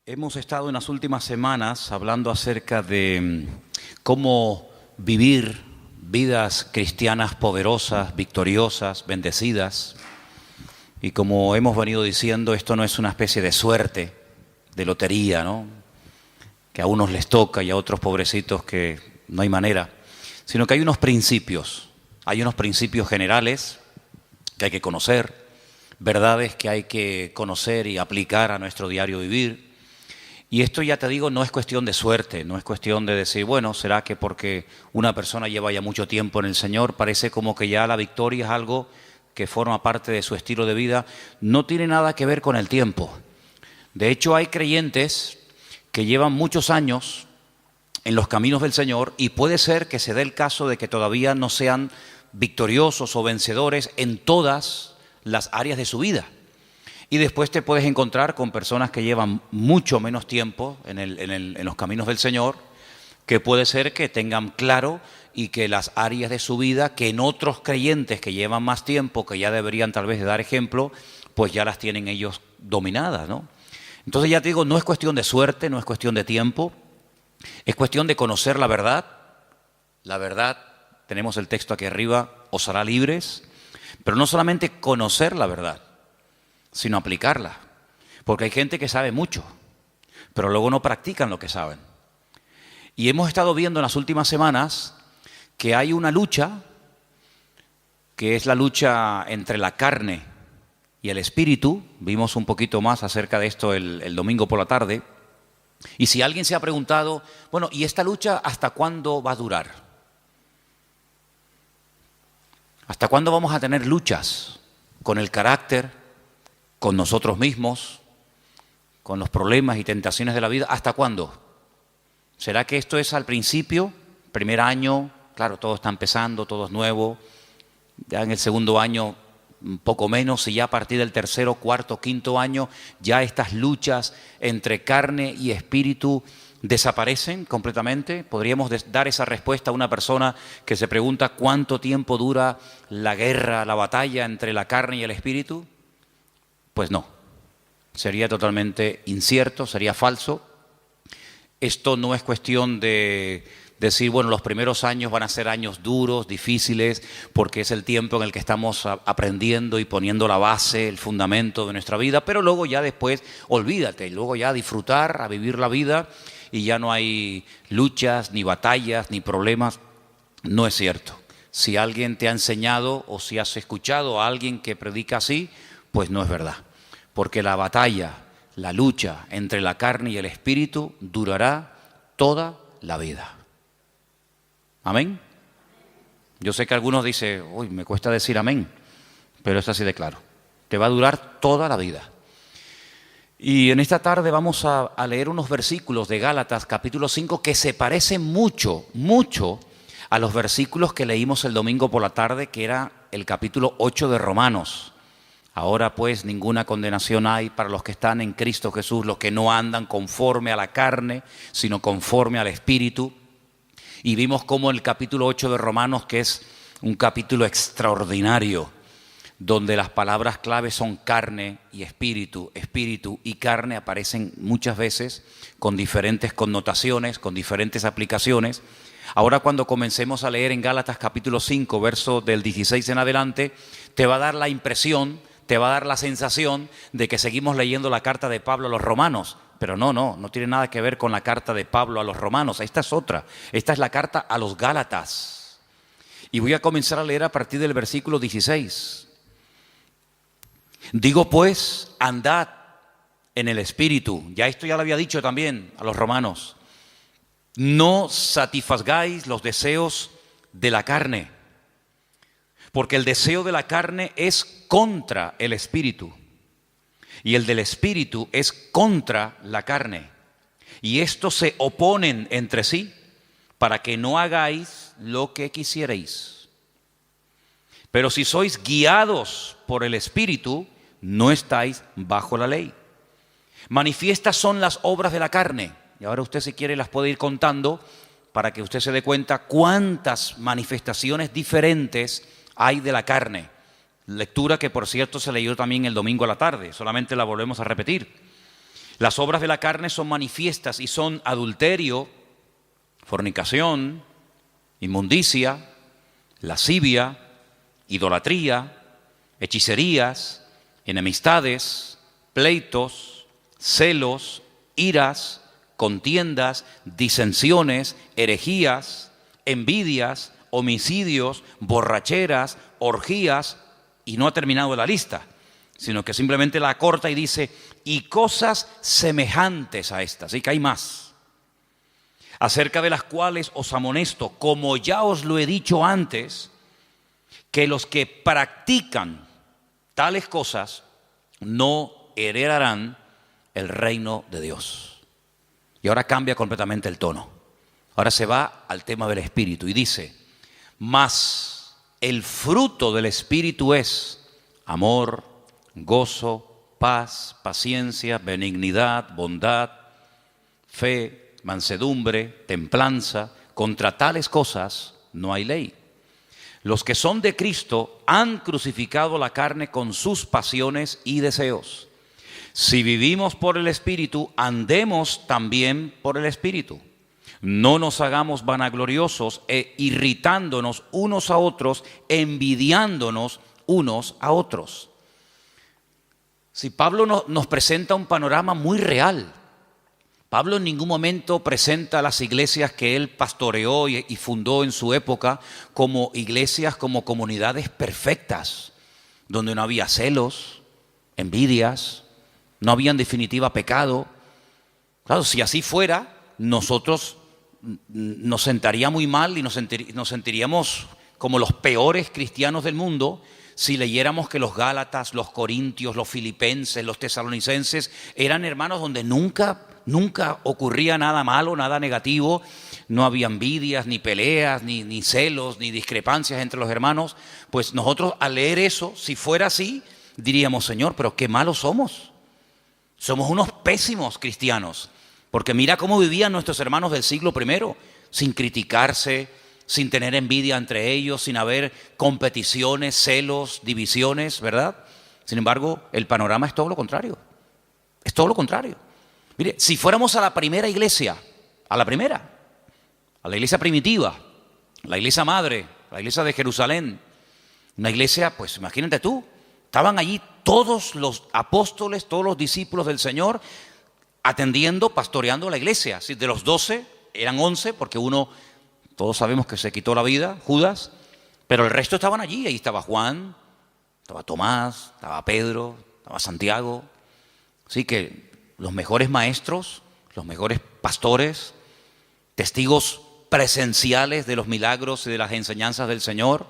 Hemos estado en las últimas semanas hablando acerca de cómo vivir vidas cristianas poderosas, victoriosas, bendecidas. Y como hemos venido diciendo, esto no es una especie de suerte, de lotería, ¿no? Que a unos les toca y a otros pobrecitos que no hay manera, sino que hay unos principios generales que hay que conocer, verdades que hay que conocer y aplicar a nuestro diario vivir. Y esto, ya te digo, no es cuestión de suerte, no es cuestión de decir, bueno, será que porque una persona lleva ya mucho tiempo en el Señor, parece como que ya la victoria es algo que forma parte de su estilo de vida. No tiene nada que ver con el tiempo. De hecho, hay creyentes que llevan muchos años en los caminos del Señor y puede ser que se dé el caso de que todavía no sean victoriosos o vencedores en todas las áreas de su vida. Y después te puedes encontrar con personas que llevan mucho menos tiempo en los caminos del Señor, que puede ser que tengan claro y que las áreas de su vida que en otros creyentes que llevan más tiempo, que ya deberían tal vez de dar ejemplo, pues ya las tienen ellos dominadas, ¿no? Entonces ya te digo, no es cuestión de suerte, no es cuestión de tiempo, es cuestión de conocer la verdad. La verdad, tenemos el texto aquí arriba, os hará libres, pero no solamente conocer la verdad, sino aplicarla. Porque hay gente que sabe mucho, pero luego no practican lo que saben. Y hemos estado viendo en las últimas semanas que hay una lucha, que es la lucha entre la carne y el espíritu. Vimos un poquito más acerca de esto el domingo por la tarde. Y si alguien se ha preguntado, bueno, ¿y esta lucha hasta cuándo va a durar? ¿Hasta cuándo vamos a tener luchas con el carácter, con nosotros mismos, con los problemas y tentaciones de la vida? ¿Hasta cuándo? ¿Será que esto es al principio, primer año? Claro, todo está empezando, todo es nuevo. Ya en el segundo año, un poco menos, y ya a partir del tercero, cuarto, quinto año, ya estas luchas entre carne y espíritu desaparecen completamente. ¿Podríamos dar esa respuesta a una persona que se pregunta cuánto tiempo dura la guerra, la batalla entre la carne y el espíritu? Pues no, sería totalmente incierto, sería falso. Esto no es cuestión de decir, bueno, los primeros años van a ser años duros, difíciles, porque es el tiempo en el que estamos aprendiendo y poniendo la base, el fundamento de nuestra vida, pero luego ya después, olvídate, luego ya a disfrutar, a vivir la vida y ya no hay luchas, ni batallas, ni problemas. No es cierto. Si alguien te ha enseñado o si has escuchado a alguien que predica así, pues no es verdad. Porque la batalla, la lucha entre la carne y el espíritu durará toda la vida. ¿Amén? Yo sé que algunos dicen, uy, me cuesta decir amén, pero es así de claro. Te va a durar toda la vida. Y en esta tarde vamos a leer unos versículos de Gálatas capítulo 5 que se parecen mucho, mucho a los versículos que leímos el domingo por la tarde, que era el capítulo 8 de Romanos. Ahora pues ninguna condenación hay para los que están en Cristo Jesús, los que no andan conforme a la carne, sino conforme al Espíritu. Y vimos cómo el capítulo 8 de Romanos, que es un capítulo extraordinario, donde las palabras clave son carne y espíritu, espíritu y carne, aparecen muchas veces con diferentes connotaciones, con diferentes aplicaciones. Ahora cuando comencemos a leer en Gálatas capítulo 5, verso del 16 en adelante, te va a dar la impresión, te va a dar la sensación de que seguimos leyendo la carta de Pablo a los romanos. Pero no tiene nada que ver con la carta de Pablo a los romanos. Esta es otra, esta es la carta a los Gálatas. Y voy a comenzar a leer a partir del versículo 16. Digo pues, andad en el Espíritu. Ya esto ya lo había dicho también a los romanos. No satisfagáis los deseos de la carne, porque el deseo de la carne es contra el Espíritu, y el del Espíritu es contra la carne. Y estos se oponen entre sí, para que no hagáis lo que quisierais. Pero si sois guiados por el Espíritu, no estáis bajo la ley. Manifiestas son las obras de la carne. Y ahora usted, si quiere, las puede ir contando para que usted se dé cuenta cuántas manifestaciones diferentes hay de la carne. lectura que por cierto se leyó también el domingo a la tarde, solamente la volvemos a repetir. Las obras de la carne son manifiestas y son adulterio, fornicación, inmundicia, lascivia, idolatría, hechicerías, enemistades, pleitos, celos, iras, contiendas, disensiones, herejías, envidias, homicidios, borracheras, orgías, y no ha terminado la lista, sino que simplemente la acorta y dice, y cosas semejantes a estas, y que hay más, acerca de las cuales os amonesto, como ya os lo he dicho antes, que los que practican tales cosas no heredarán el reino de Dios. Y ahora cambia completamente el tono. Ahora se va al tema del Espíritu y dice, mas el fruto del Espíritu es amor, gozo, paz, paciencia, benignidad, bondad, fe, mansedumbre, templanza. Contra tales cosas no hay ley. Los que son de Cristo han crucificado la carne con sus pasiones y deseos. Si vivimos por el Espíritu, andemos también por el Espíritu. No nos hagamos vanagloriosos e irritándonos unos a otros, envidiándonos unos a otros. Si Pablo nos presenta un panorama muy real. Pablo en ningún momento presenta a las iglesias que él pastoreó y fundó en su época como iglesias, como comunidades perfectas, donde no había celos, envidias, no había en definitiva pecado. Claro, si así fuera, nosotros nos sentaría muy mal y nos sentiríamos como los peores cristianos del mundo si leyéramos que los Gálatas, los Corintios, los Filipenses, los Tesalonicenses eran hermanos donde nunca ocurría nada malo, nada negativo, no había envidias, ni peleas, ni celos, ni discrepancias entre los hermanos. Pues nosotros al leer eso, si fuera así, diríamos, Señor, pero qué malos somos. Somos unos pésimos cristianos, porque mira cómo vivían nuestros hermanos del siglo I, sin criticarse, sin tener envidia entre ellos, sin haber competiciones, celos, divisiones, ¿verdad? Sin embargo, el panorama es todo lo contrario. Es todo lo contrario. Mire, si fuéramos a la primera iglesia, a la iglesia primitiva, la iglesia madre, la iglesia de Jerusalén, una iglesia, pues imagínate tú, estaban allí todos los apóstoles, todos los discípulos del Señor, atendiendo, pastoreando la iglesia. De los 12, eran 11, porque uno, todos sabemos que se quitó la vida, Judas, pero el resto estaban allí. Ahí estaba Juan, estaba Tomás, estaba Pedro, estaba Santiago. Así que los mejores maestros, los mejores pastores, testigos presenciales de los milagros y de las enseñanzas del Señor.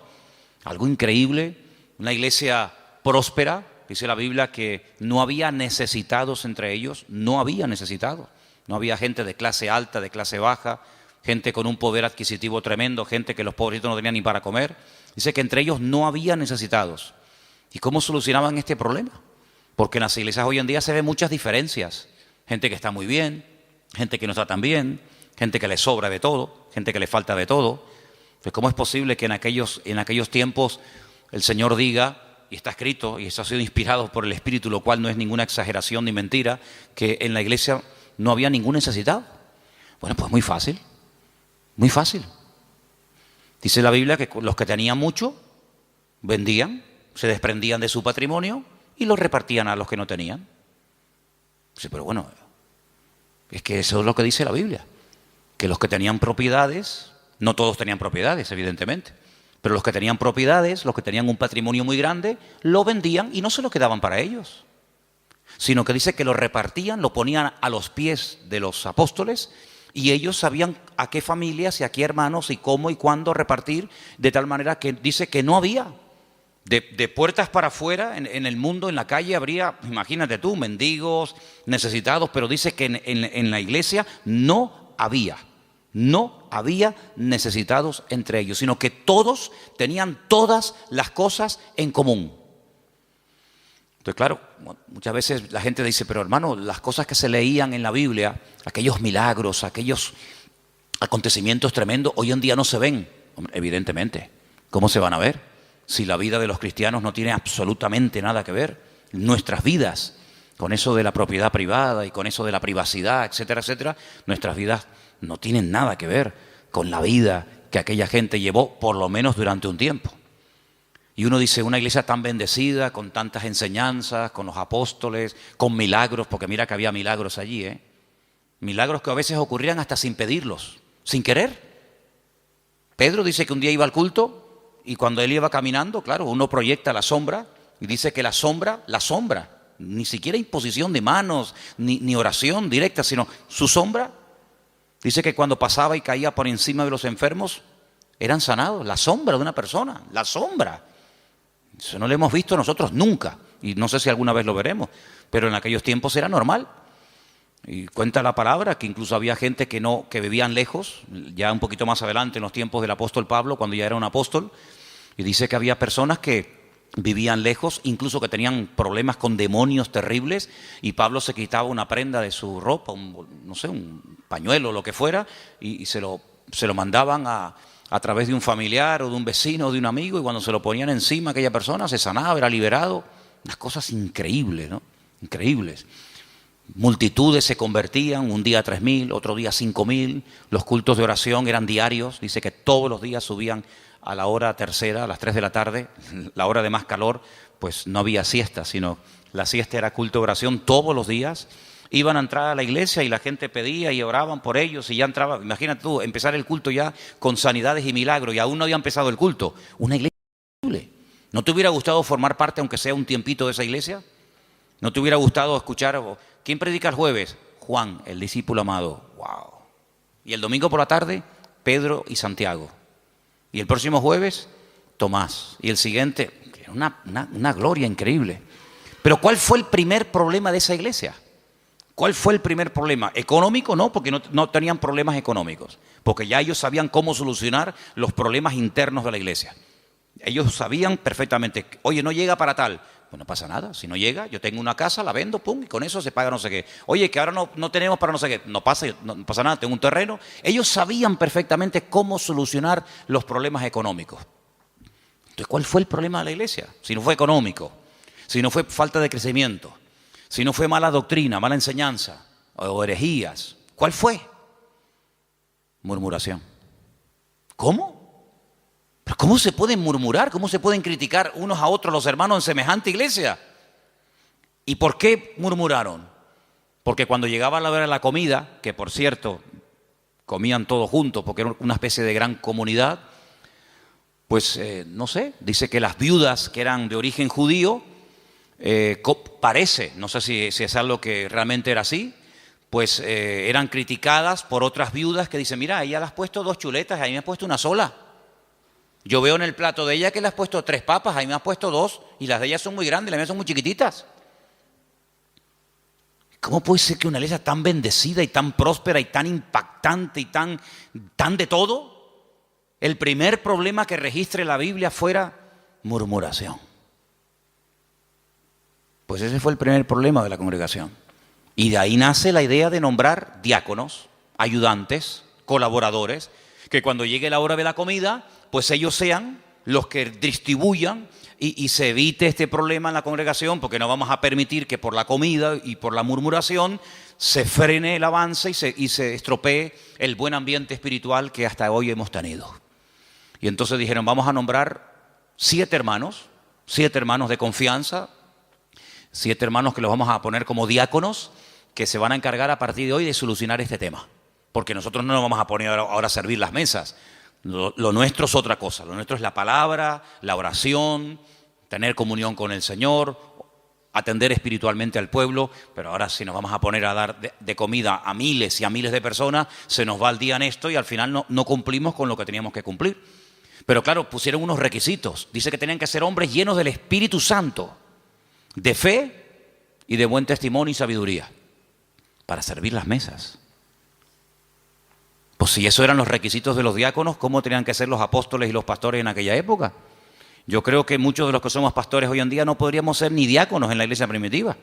Algo increíble, una iglesia próspera. Dice la Biblia que no había necesitados entre ellos, no había necesitados. No había gente de clase alta, de clase baja, gente con un poder adquisitivo tremendo, gente que los pobrecitos no tenían ni para comer. Dice que entre ellos no había necesitados. ¿Y cómo solucionaban este problema? Porque en las iglesias hoy en día se ven muchas diferencias. Gente que está muy bien, gente que no está tan bien, gente que le sobra de todo, gente que le falta de todo. Pues ¿cómo es posible que en aquellos tiempos el Señor diga, y está escrito, y eso ha sido inspirado por el Espíritu, lo cual no es ninguna exageración ni mentira, que en la iglesia no había ningún necesitado? Bueno, pues muy fácil, muy fácil. Dice la Biblia que los que tenían mucho, vendían, se desprendían de su patrimonio y lo repartían a los que no tenían. Sí, pero bueno, es que eso es lo que dice la Biblia, que los que tenían propiedades, no todos tenían propiedades, evidentemente, pero los que tenían propiedades, los que tenían un patrimonio muy grande, lo vendían y no se lo quedaban para ellos, sino que dice que lo repartían, lo ponían a los pies de los apóstoles y ellos sabían a qué familias y a qué hermanos y cómo y cuándo repartir, de tal manera que dice que no había. De puertas para afuera, en el mundo, en la calle, habría, imagínate tú, mendigos, necesitados, pero dice que en la iglesia no había necesitados entre ellos, sino que todos tenían todas las cosas en común. Entonces, claro, muchas veces la gente dice, pero hermano, las cosas que se leían en la Biblia, aquellos milagros, aquellos acontecimientos tremendos, hoy en día no se ven. Hombre, evidentemente, ¿cómo se van a ver? si la vida de los cristianos no tiene absolutamente nada que ver, nuestras vidas, con eso de la propiedad privada y con eso de la privacidad, etcétera, etcétera, nuestras vidas no tienen nada que ver con la vida que aquella gente llevó, por lo menos durante un tiempo. Y uno dice, una iglesia tan bendecida, con tantas enseñanzas, con los apóstoles, con milagros, porque mira que había milagros allí, milagros que a veces ocurrían hasta sin pedirlos, sin querer. Pedro dice que un día iba al culto y cuando él iba caminando, claro, uno proyecta la sombra y dice que la sombra, ni siquiera imposición de manos, ni oración directa, sino su sombra, dice que cuando pasaba y caía por encima de los enfermos, eran sanados, la sombra de una persona, la sombra. Eso no lo hemos visto nosotros nunca, y no sé si alguna vez lo veremos, pero en aquellos tiempos era normal. Y cuenta la palabra que incluso había gente que vivían lejos, ya un poquito más adelante en los tiempos del apóstol Pablo, cuando ya era un apóstol, y dice que había personas que vivían lejos, incluso que tenían problemas con demonios terribles, y Pablo se quitaba una prenda de su ropa, un pañuelo o lo que fuera, y se lo mandaban a través de un familiar o de un vecino o de un amigo, y cuando se lo ponían encima aquella persona se sanaba, era liberado. Unas cosas increíbles, ¿no? Increíbles. Multitudes se convertían, un día 3.000, otro día 5.000. Los cultos de oración eran diarios, dice que todos los días subían a la hora tercera, a las 3 de la tarde, la hora de más calor, pues no había siesta, sino la siesta era culto de oración todos los días. Iban a entrar a la iglesia y la gente pedía y oraban por ellos y ya entraba. Imagínate tú, empezar el culto ya con sanidades y milagros y aún no había empezado el culto. Una iglesia increíble. ¿No te hubiera gustado formar parte, aunque sea un tiempito, de esa iglesia? ¿No te hubiera gustado escuchar? ¿Quién predica el jueves? Juan, el discípulo amado. ¡Wow! Y el domingo por la tarde, Pedro y Santiago. Y el próximo jueves, Tomás. Y el siguiente, una gloria increíble. Pero ¿cuál fue el primer problema de esa iglesia? ¿Cuál fue el primer problema? ¿Económico? No, porque no tenían problemas económicos, porque ya ellos sabían cómo solucionar los problemas internos de la iglesia. Ellos sabían perfectamente, oye, no llega para tal, pues no pasa nada, si no llega, yo tengo una casa, la vendo, pum, y con eso se paga no sé qué. Oye, que ahora no tenemos para no sé qué, no pasa nada, tengo un terreno. Ellos sabían perfectamente cómo solucionar los problemas económicos. Entonces, ¿cuál fue el problema de la iglesia? Si no fue económico, si no fue falta de crecimiento, si no fue mala doctrina, mala enseñanza o herejías, ¿cuál fue? Murmuración. ¿Cómo? ¿Pero cómo se pueden murmurar? ¿Cómo se pueden criticar unos a otros los hermanos en semejante iglesia? ¿Y por qué murmuraron? Porque cuando llegaba la hora de la comida, que por cierto comían todos juntos porque era una especie de gran comunidad, pues no sé, dice que las viudas que eran de origen judío, parece, no sé si es algo que realmente era así, pues eran criticadas por otras viudas que dicen, mira, a ella le has puesto 2 chuletas, a mí me has puesto una sola. Yo veo en el plato de ella que le has puesto 3 papas, a mí me has puesto 2, y las de ella son muy grandes, las mías son muy chiquititas. ¿Cómo puede ser que una iglesia tan bendecida y tan próspera y tan impactante y tan de todo, el primer problema que registre la Biblia fuera murmuración? Pues ese fue el primer problema de la congregación. Y de ahí nace la idea de nombrar diáconos, ayudantes, colaboradores, que cuando llegue la hora de la comida, pues ellos sean los que distribuyan y se evite este problema en la congregación, porque no vamos a permitir que por la comida y por la murmuración se frene el avance y se estropee el buen ambiente espiritual que hasta hoy hemos tenido. Y entonces dijeron, vamos a nombrar 7 hermanos de confianza, 7 hermanos que los vamos a poner como diáconos, que se van a encargar a partir de hoy de solucionar este tema. Porque nosotros no nos vamos a poner ahora a servir las mesas. Lo nuestro es otra cosa. Lo nuestro es la palabra, la oración, tener comunión con el Señor, atender espiritualmente al pueblo. Pero ahora si nos vamos a poner a dar de comida a miles y a miles de personas, se nos va el día en esto y al final no cumplimos con lo que teníamos que cumplir. Pero claro, pusieron unos requisitos. Dice que tenían que ser hombres llenos del Espíritu Santo, de fe y de buen testimonio y sabiduría, para servir las mesas. Pues si esos eran los requisitos de los diáconos, ¿cómo tenían que ser los apóstoles y los pastores en aquella época? Yo creo que muchos de los que somos pastores hoy en día no podríamos ser ni diáconos en la iglesia primitiva,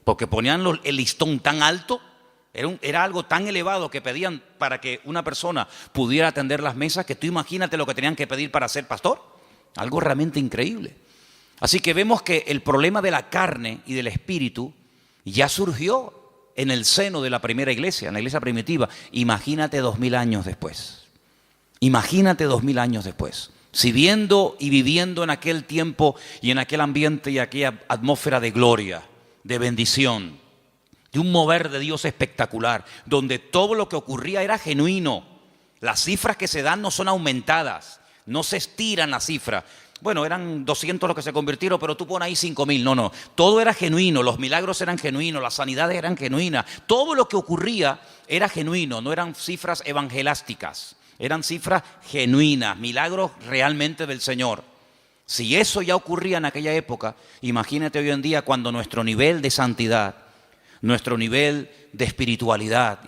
porque ponían el listón tan alto, era algo tan elevado que pedían para que una persona pudiera atender las mesas, que tú imagínate lo que tenían que pedir para ser pastor. algo realmente increíble. Así que vemos que el problema de la carne y del espíritu ya surgió en el seno de la primera iglesia, en la iglesia primitiva. Imagínate 2000 años después. Imagínate 2000 años después. Si viendo y viviendo en aquel tiempo y en aquel ambiente y aquella atmósfera de gloria, de bendición, de un mover de Dios espectacular, donde todo lo que ocurría era genuino. Las cifras que se dan no son aumentadas, no se estiran las cifras. Bueno, eran 200 los que se convirtieron, pero tú pones ahí 5000. No. Todo era genuino, los milagros eran genuinos, las sanidades eran genuinas. Todo lo que ocurría era genuino, no eran cifras evangelásticas. Eran cifras genuinas, milagros realmente del Señor. Si eso ya ocurría en aquella época, imagínate hoy en día cuando nuestro nivel de santidad, nuestro nivel de espiritualidad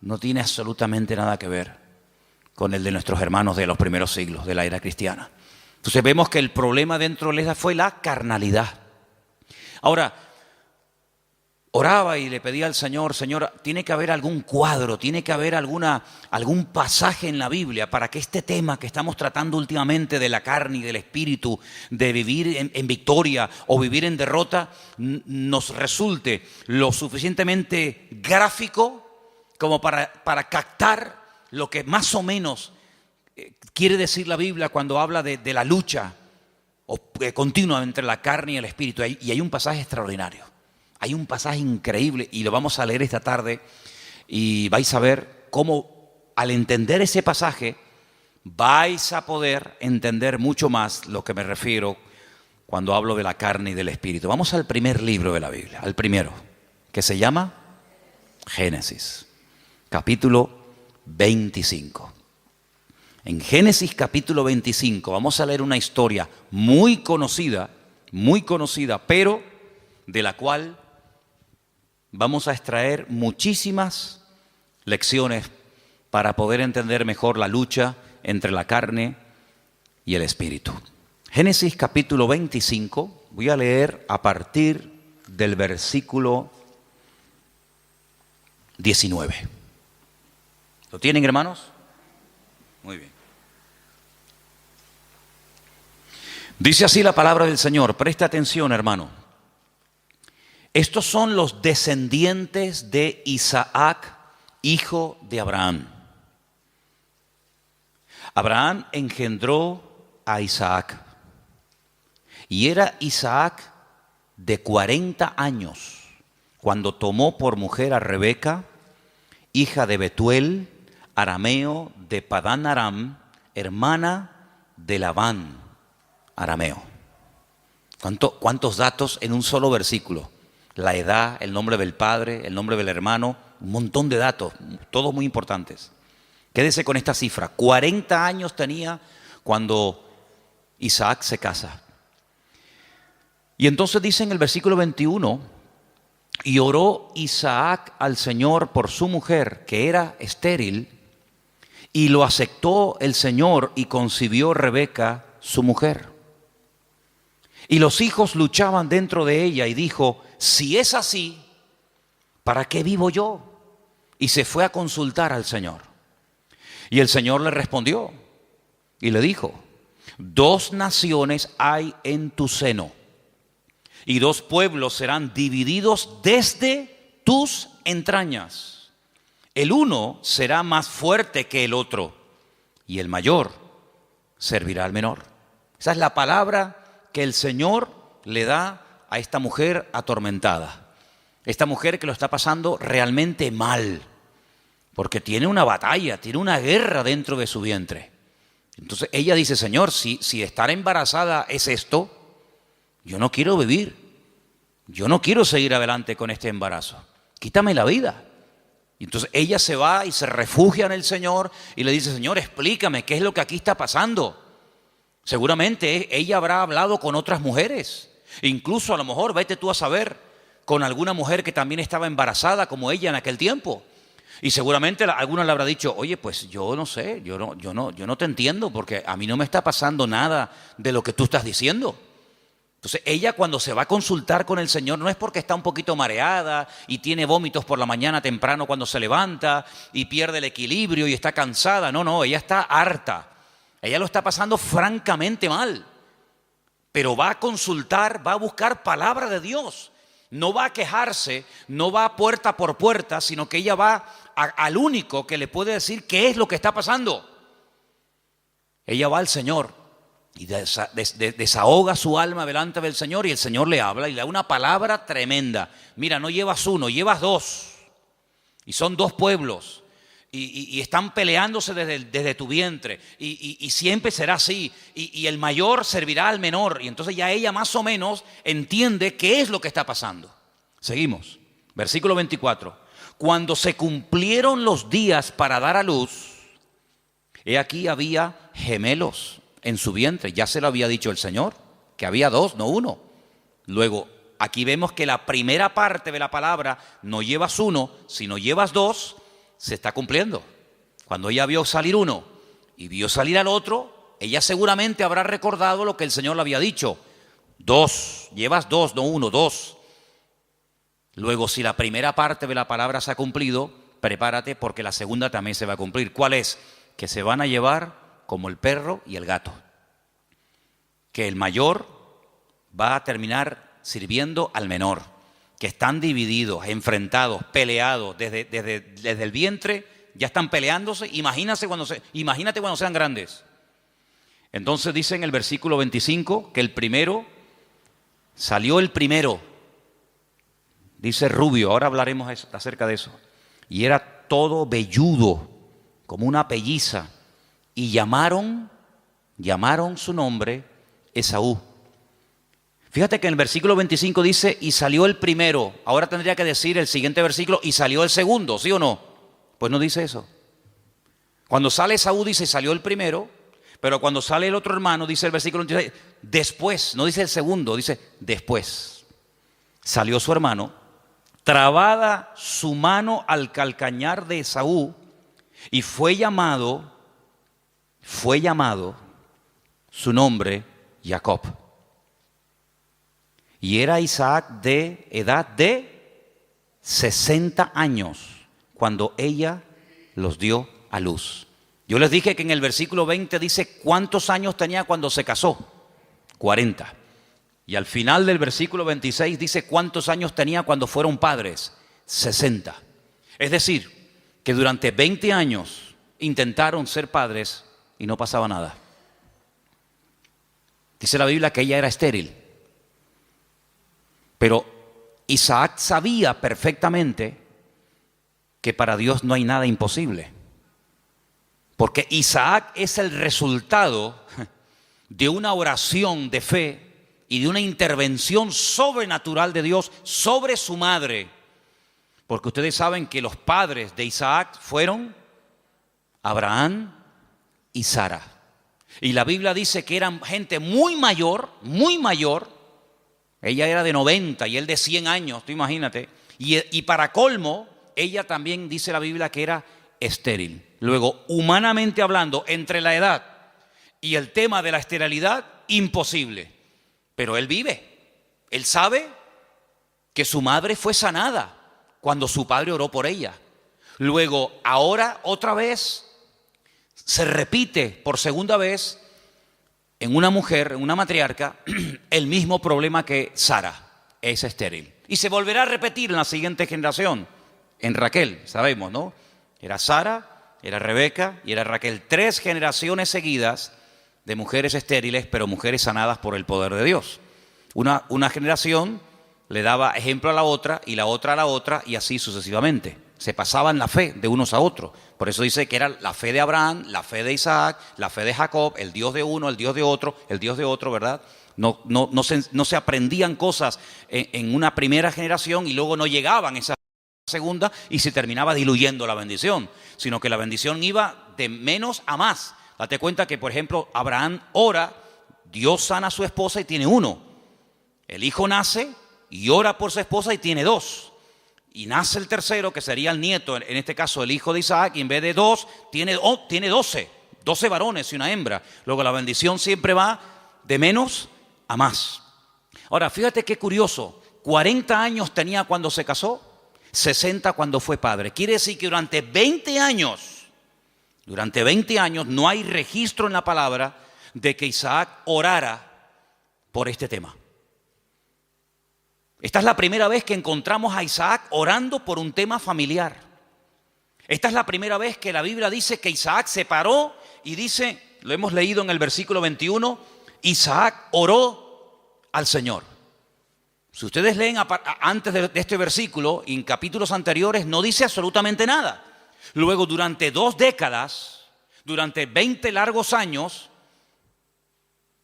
no tiene absolutamente nada que ver con el de nuestros hermanos de los primeros siglos de la era cristiana. Entonces vemos que el problema dentro de la iglesia fue la carnalidad. Ahora, oraba y le pedía al Señor, Señor, tiene que haber algún cuadro, tiene que haber algún pasaje en la Biblia para que este tema que estamos tratando últimamente de la carne y del espíritu, de vivir en victoria o vivir en derrota, nos resulte lo suficientemente gráfico como para captar lo que más o menos quiere decir la Biblia cuando habla de la lucha continua entre la carne y el espíritu. Y hay un pasaje extraordinario. Hay un pasaje increíble y lo vamos a leer esta tarde y vais a ver cómo al entender ese pasaje vais a poder entender mucho más lo que me refiero cuando hablo de la carne y del espíritu. Vamos al primer libro de la Biblia, al primero, que se llama Génesis, capítulo 25. En Génesis capítulo 25 vamos a leer una historia muy conocida, pero de la cual vamos a extraer muchísimas lecciones para poder entender mejor la lucha entre la carne y el espíritu. Génesis capítulo 25, voy a leer a partir del versículo 19. ¿Lo tienen, hermanos? Muy bien. Dice así la palabra del Señor, presta atención, hermano. Estos son los descendientes de Isaac, hijo de Abraham. Abraham engendró a Isaac. Y era Isaac de 40 años cuando tomó por mujer a Rebeca, hija de Betuel, arameo de Padán Aram, hermana de Labán, arameo. ¿Cuántos datos en un solo versículo? La edad, el nombre del padre, el nombre del hermano, un montón de datos, todos muy importantes. Quédese con esta cifra, 40 años tenía cuando Isaac se casa. Y entonces dice en el versículo 21, y oró Isaac al Señor por su mujer, que era estéril, y lo aceptó el Señor y concibió Rebeca, su mujer. Y los hijos luchaban dentro de ella y dijo, si es así, ¿para qué vivo yo? Y se fue a consultar al Señor. Y el Señor le respondió y le dijo, 2 naciones hay en tu seno y 2 pueblos serán divididos desde tus entrañas. El uno será más fuerte que el otro y el mayor servirá al menor. Esa es la palabra que el Señor le da a esta mujer atormentada. Esta mujer que lo está pasando realmente mal, porque tiene una batalla, tiene una guerra dentro de su vientre. Entonces ella dice, Señor, si estar embarazada es esto, yo no quiero vivir, yo no quiero seguir adelante con este embarazo, quítame la vida. Y entonces ella se va y se refugia en el Señor y le dice, Señor, explícame qué es lo que aquí está pasando. Seguramente ella habrá hablado con otras mujeres, incluso a lo mejor, vete tú a saber, con alguna mujer que también estaba embarazada como ella en aquel tiempo. Y seguramente alguna le habrá dicho, oye, pues yo no sé, yo no te entiendo porque a mí no me está pasando nada de lo que tú estás diciendo. Entonces ella cuando se va a consultar con el Señor no es porque está un poquito mareada y tiene vómitos por la mañana temprano cuando se levanta y pierde el equilibrio y está cansada. No, ella está harta Ella lo está pasando francamente mal. Pero va a consultar, va a buscar palabra de Dios. No va a quejarse, no va puerta por puerta, sino que ella va al único que le puede decir qué es lo que está pasando. Ella va al Señor y desahoga su alma delante del Señor, y el Señor le habla y le da una palabra tremenda. Mira, no llevas uno, llevas dos. Y son dos pueblos. Y están peleándose desde tu vientre. Y siempre será así. Y el mayor servirá al menor. Y entonces ya ella más o menos entiende qué es lo que está pasando. Seguimos. Versículo 24. Cuando se cumplieron los días para dar a luz, he aquí había gemelos en su vientre. Ya se lo había dicho el Señor, que había dos, no uno. Luego, aquí vemos que la primera parte de la palabra, no llevas uno, sino llevas dos, se está cumpliendo. Cuando ella vio salir uno y vio salir al otro, ella seguramente habrá recordado lo que el Señor le había dicho. Dos, llevas dos, no uno, dos. Luego, si la primera parte de la palabra se ha cumplido, prepárate porque la segunda también se va a cumplir. ¿Cuál es? Que se van a llevar como el perro y el gato. Que el mayor va a terminar sirviendo al menor. Que están divididos, enfrentados, peleados desde el vientre, ya están peleándose. Imagínate cuando sean grandes. Entonces dice en el versículo 25 que salió el primero, dice rubio, ahora hablaremos acerca de eso, y era todo velludo, como una pelliza, y llamaron su nombre Esaú. Fíjate que en el versículo 25 dice, y salió el primero. Ahora tendría que decir el siguiente versículo, y salió el segundo, ¿sí o no? Pues no dice eso. Cuando sale Esaú dice, salió el primero, pero cuando sale el otro hermano, dice el versículo 26, después, no dice el segundo, dice después. Salió su hermano, trabada su mano al calcañar de Esaú, y fue llamado su nombre Jacob. Y era Isaac de edad de 60 años cuando ella los dio a luz. Yo les dije que en el versículo 20 dice cuántos años tenía cuando se casó. 40. Y al final del versículo 26 dice cuántos años tenía cuando fueron padres. 60. Es decir, que durante 20 años intentaron ser padres y no pasaba nada. Dice la Biblia que ella era estéril. Pero Isaac sabía perfectamente que para Dios no hay nada imposible. Porque Isaac es el resultado de una oración de fe y de una intervención sobrenatural de Dios sobre su madre. Porque ustedes saben que los padres de Isaac fueron Abraham y Sara. Y la Biblia dice que eran gente muy mayor. Ella era de 90 y él de 100 años, tú imagínate. Y para colmo, ella también dice la Biblia que era estéril. Luego, humanamente hablando, entre la edad y el tema de la esterilidad, imposible. Pero él vive. Él sabe que su madre fue sanada cuando su padre oró por ella. Luego, ahora otra vez, se repite por segunda vez en una mujer, en una matriarca, el mismo problema que Sara, es estéril. Y se volverá a repetir en la siguiente generación, en Raquel, sabemos, ¿no? Era Sara, era Rebeca y era Raquel. 3 generaciones seguidas de mujeres estériles, pero mujeres sanadas por el poder de Dios. Una generación le daba ejemplo a la otra, y la otra a la otra, y así sucesivamente. Se pasaban la fe de unos a otros. Por eso dice que era la fe de Abraham, la fe de Isaac, la fe de Jacob, el Dios de uno, el Dios de otro, ¿verdad? No se aprendían cosas en una primera generación y luego no llegaban esa segunda y se terminaba diluyendo la bendición, sino que la bendición iba de menos a más. Date cuenta que, por ejemplo, Abraham ora, Dios sana a su esposa y tiene 1. El hijo nace y ora por su esposa y tiene 2. Y nace el tercero, que sería el nieto, en este caso el hijo de Isaac, y en vez de 2, tiene 12 varones y una hembra. Luego la bendición siempre va de menos a más. Ahora, fíjate qué curioso, 40 años tenía cuando se casó, 60 cuando fue padre. Quiere decir que durante 20 años Durante 20 años no hay registro en la palabra de que Isaac orara por este tema. Esta es la primera vez que encontramos a Isaac orando por un tema familiar. Esta es la primera vez que la Biblia dice que Isaac se paró y dice, lo hemos leído en el versículo 21, Isaac oró al Señor. Si ustedes leen antes de este versículo, en capítulos anteriores, no dice absolutamente nada. Luego, durante 2 décadas, durante 20 largos años,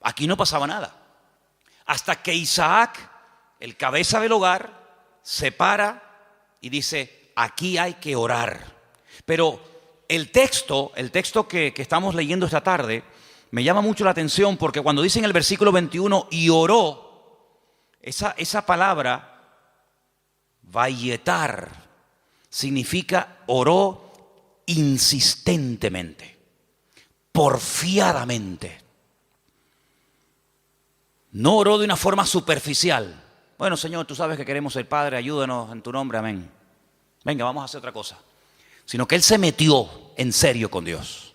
aquí no pasaba nada. Hasta que Isaac, el cabeza del hogar, se para y dice, aquí hay que orar. Pero el texto que estamos leyendo esta tarde me llama mucho la atención porque cuando dice en el versículo 21, y oró, esa palabra, vayetar, significa oró insistentemente, porfiadamente. No oró de una forma superficial. Bueno, Señor, tú sabes que queremos ser Padre, ayúdanos en tu nombre, amén. Venga, vamos a hacer otra cosa. Sino que él se metió en serio con Dios.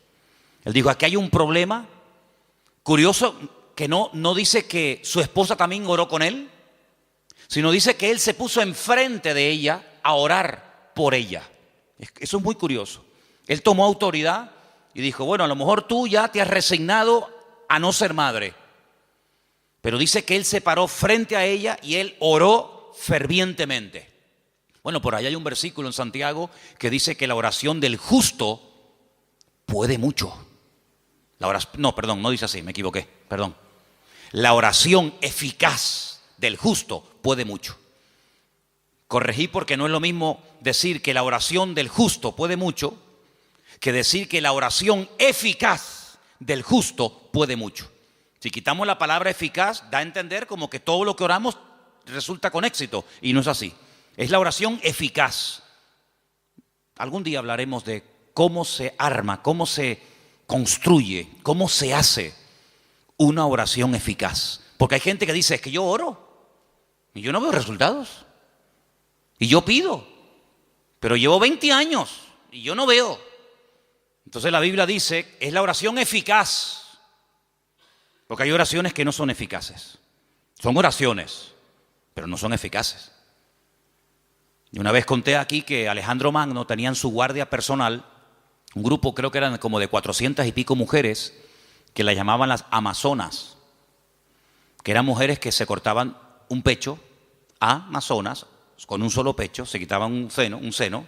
Él dijo, aquí hay un problema. Curioso que no dice que su esposa también oró con él, sino dice que él se puso enfrente de ella a orar por ella. Eso es muy curioso. Él tomó autoridad y dijo, bueno, a lo mejor tú ya te has resignado a no ser madre. Pero dice que él se paró frente a ella y él oró fervientemente. Bueno, por ahí hay un versículo en Santiago que dice que la oración del justo puede mucho. No dice así, me equivoqué, perdón. La oración eficaz del justo puede mucho. Corregí porque no es lo mismo decir que la oración del justo puede mucho que decir que la oración eficaz del justo puede mucho. Si quitamos la palabra eficaz, da a entender como que todo lo que oramos resulta con éxito, y no es así. Es la oración eficaz. Algún día hablaremos de cómo se arma, cómo se construye, cómo se hace una oración eficaz. Porque hay gente que dice, es que yo oro y yo no veo resultados. Y yo pido, pero llevo 20 años y yo no veo. Entonces la Biblia dice, es la oración eficaz. Porque hay oraciones que no son eficaces. Son oraciones, pero no son eficaces. Y una vez conté aquí que Alejandro Magno tenía en su guardia personal un grupo, creo que eran como de 400 y pico mujeres, que las llamaban las amazonas, que eran mujeres que se cortaban un pecho, amazonas, con un solo pecho, se quitaban un seno,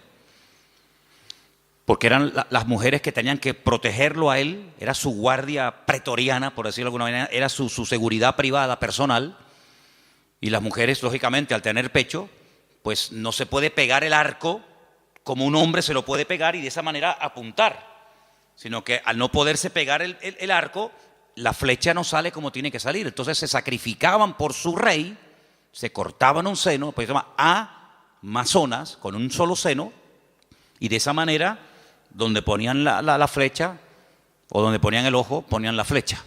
porque eran las mujeres que tenían que protegerlo a él, era su guardia pretoriana, por decirlo de alguna manera, era su seguridad privada, personal, y las mujeres, lógicamente, al tener pecho, pues no se puede pegar el arco como un hombre se lo puede pegar y de esa manera apuntar, sino que al no poderse pegar el arco, la flecha no sale como tiene que salir. Entonces se sacrificaban por su rey, se cortaban un seno, pues se llama amazonas, con un solo seno, y de esa manera, donde ponían la flecha o donde ponían el ojo, ponían la flecha.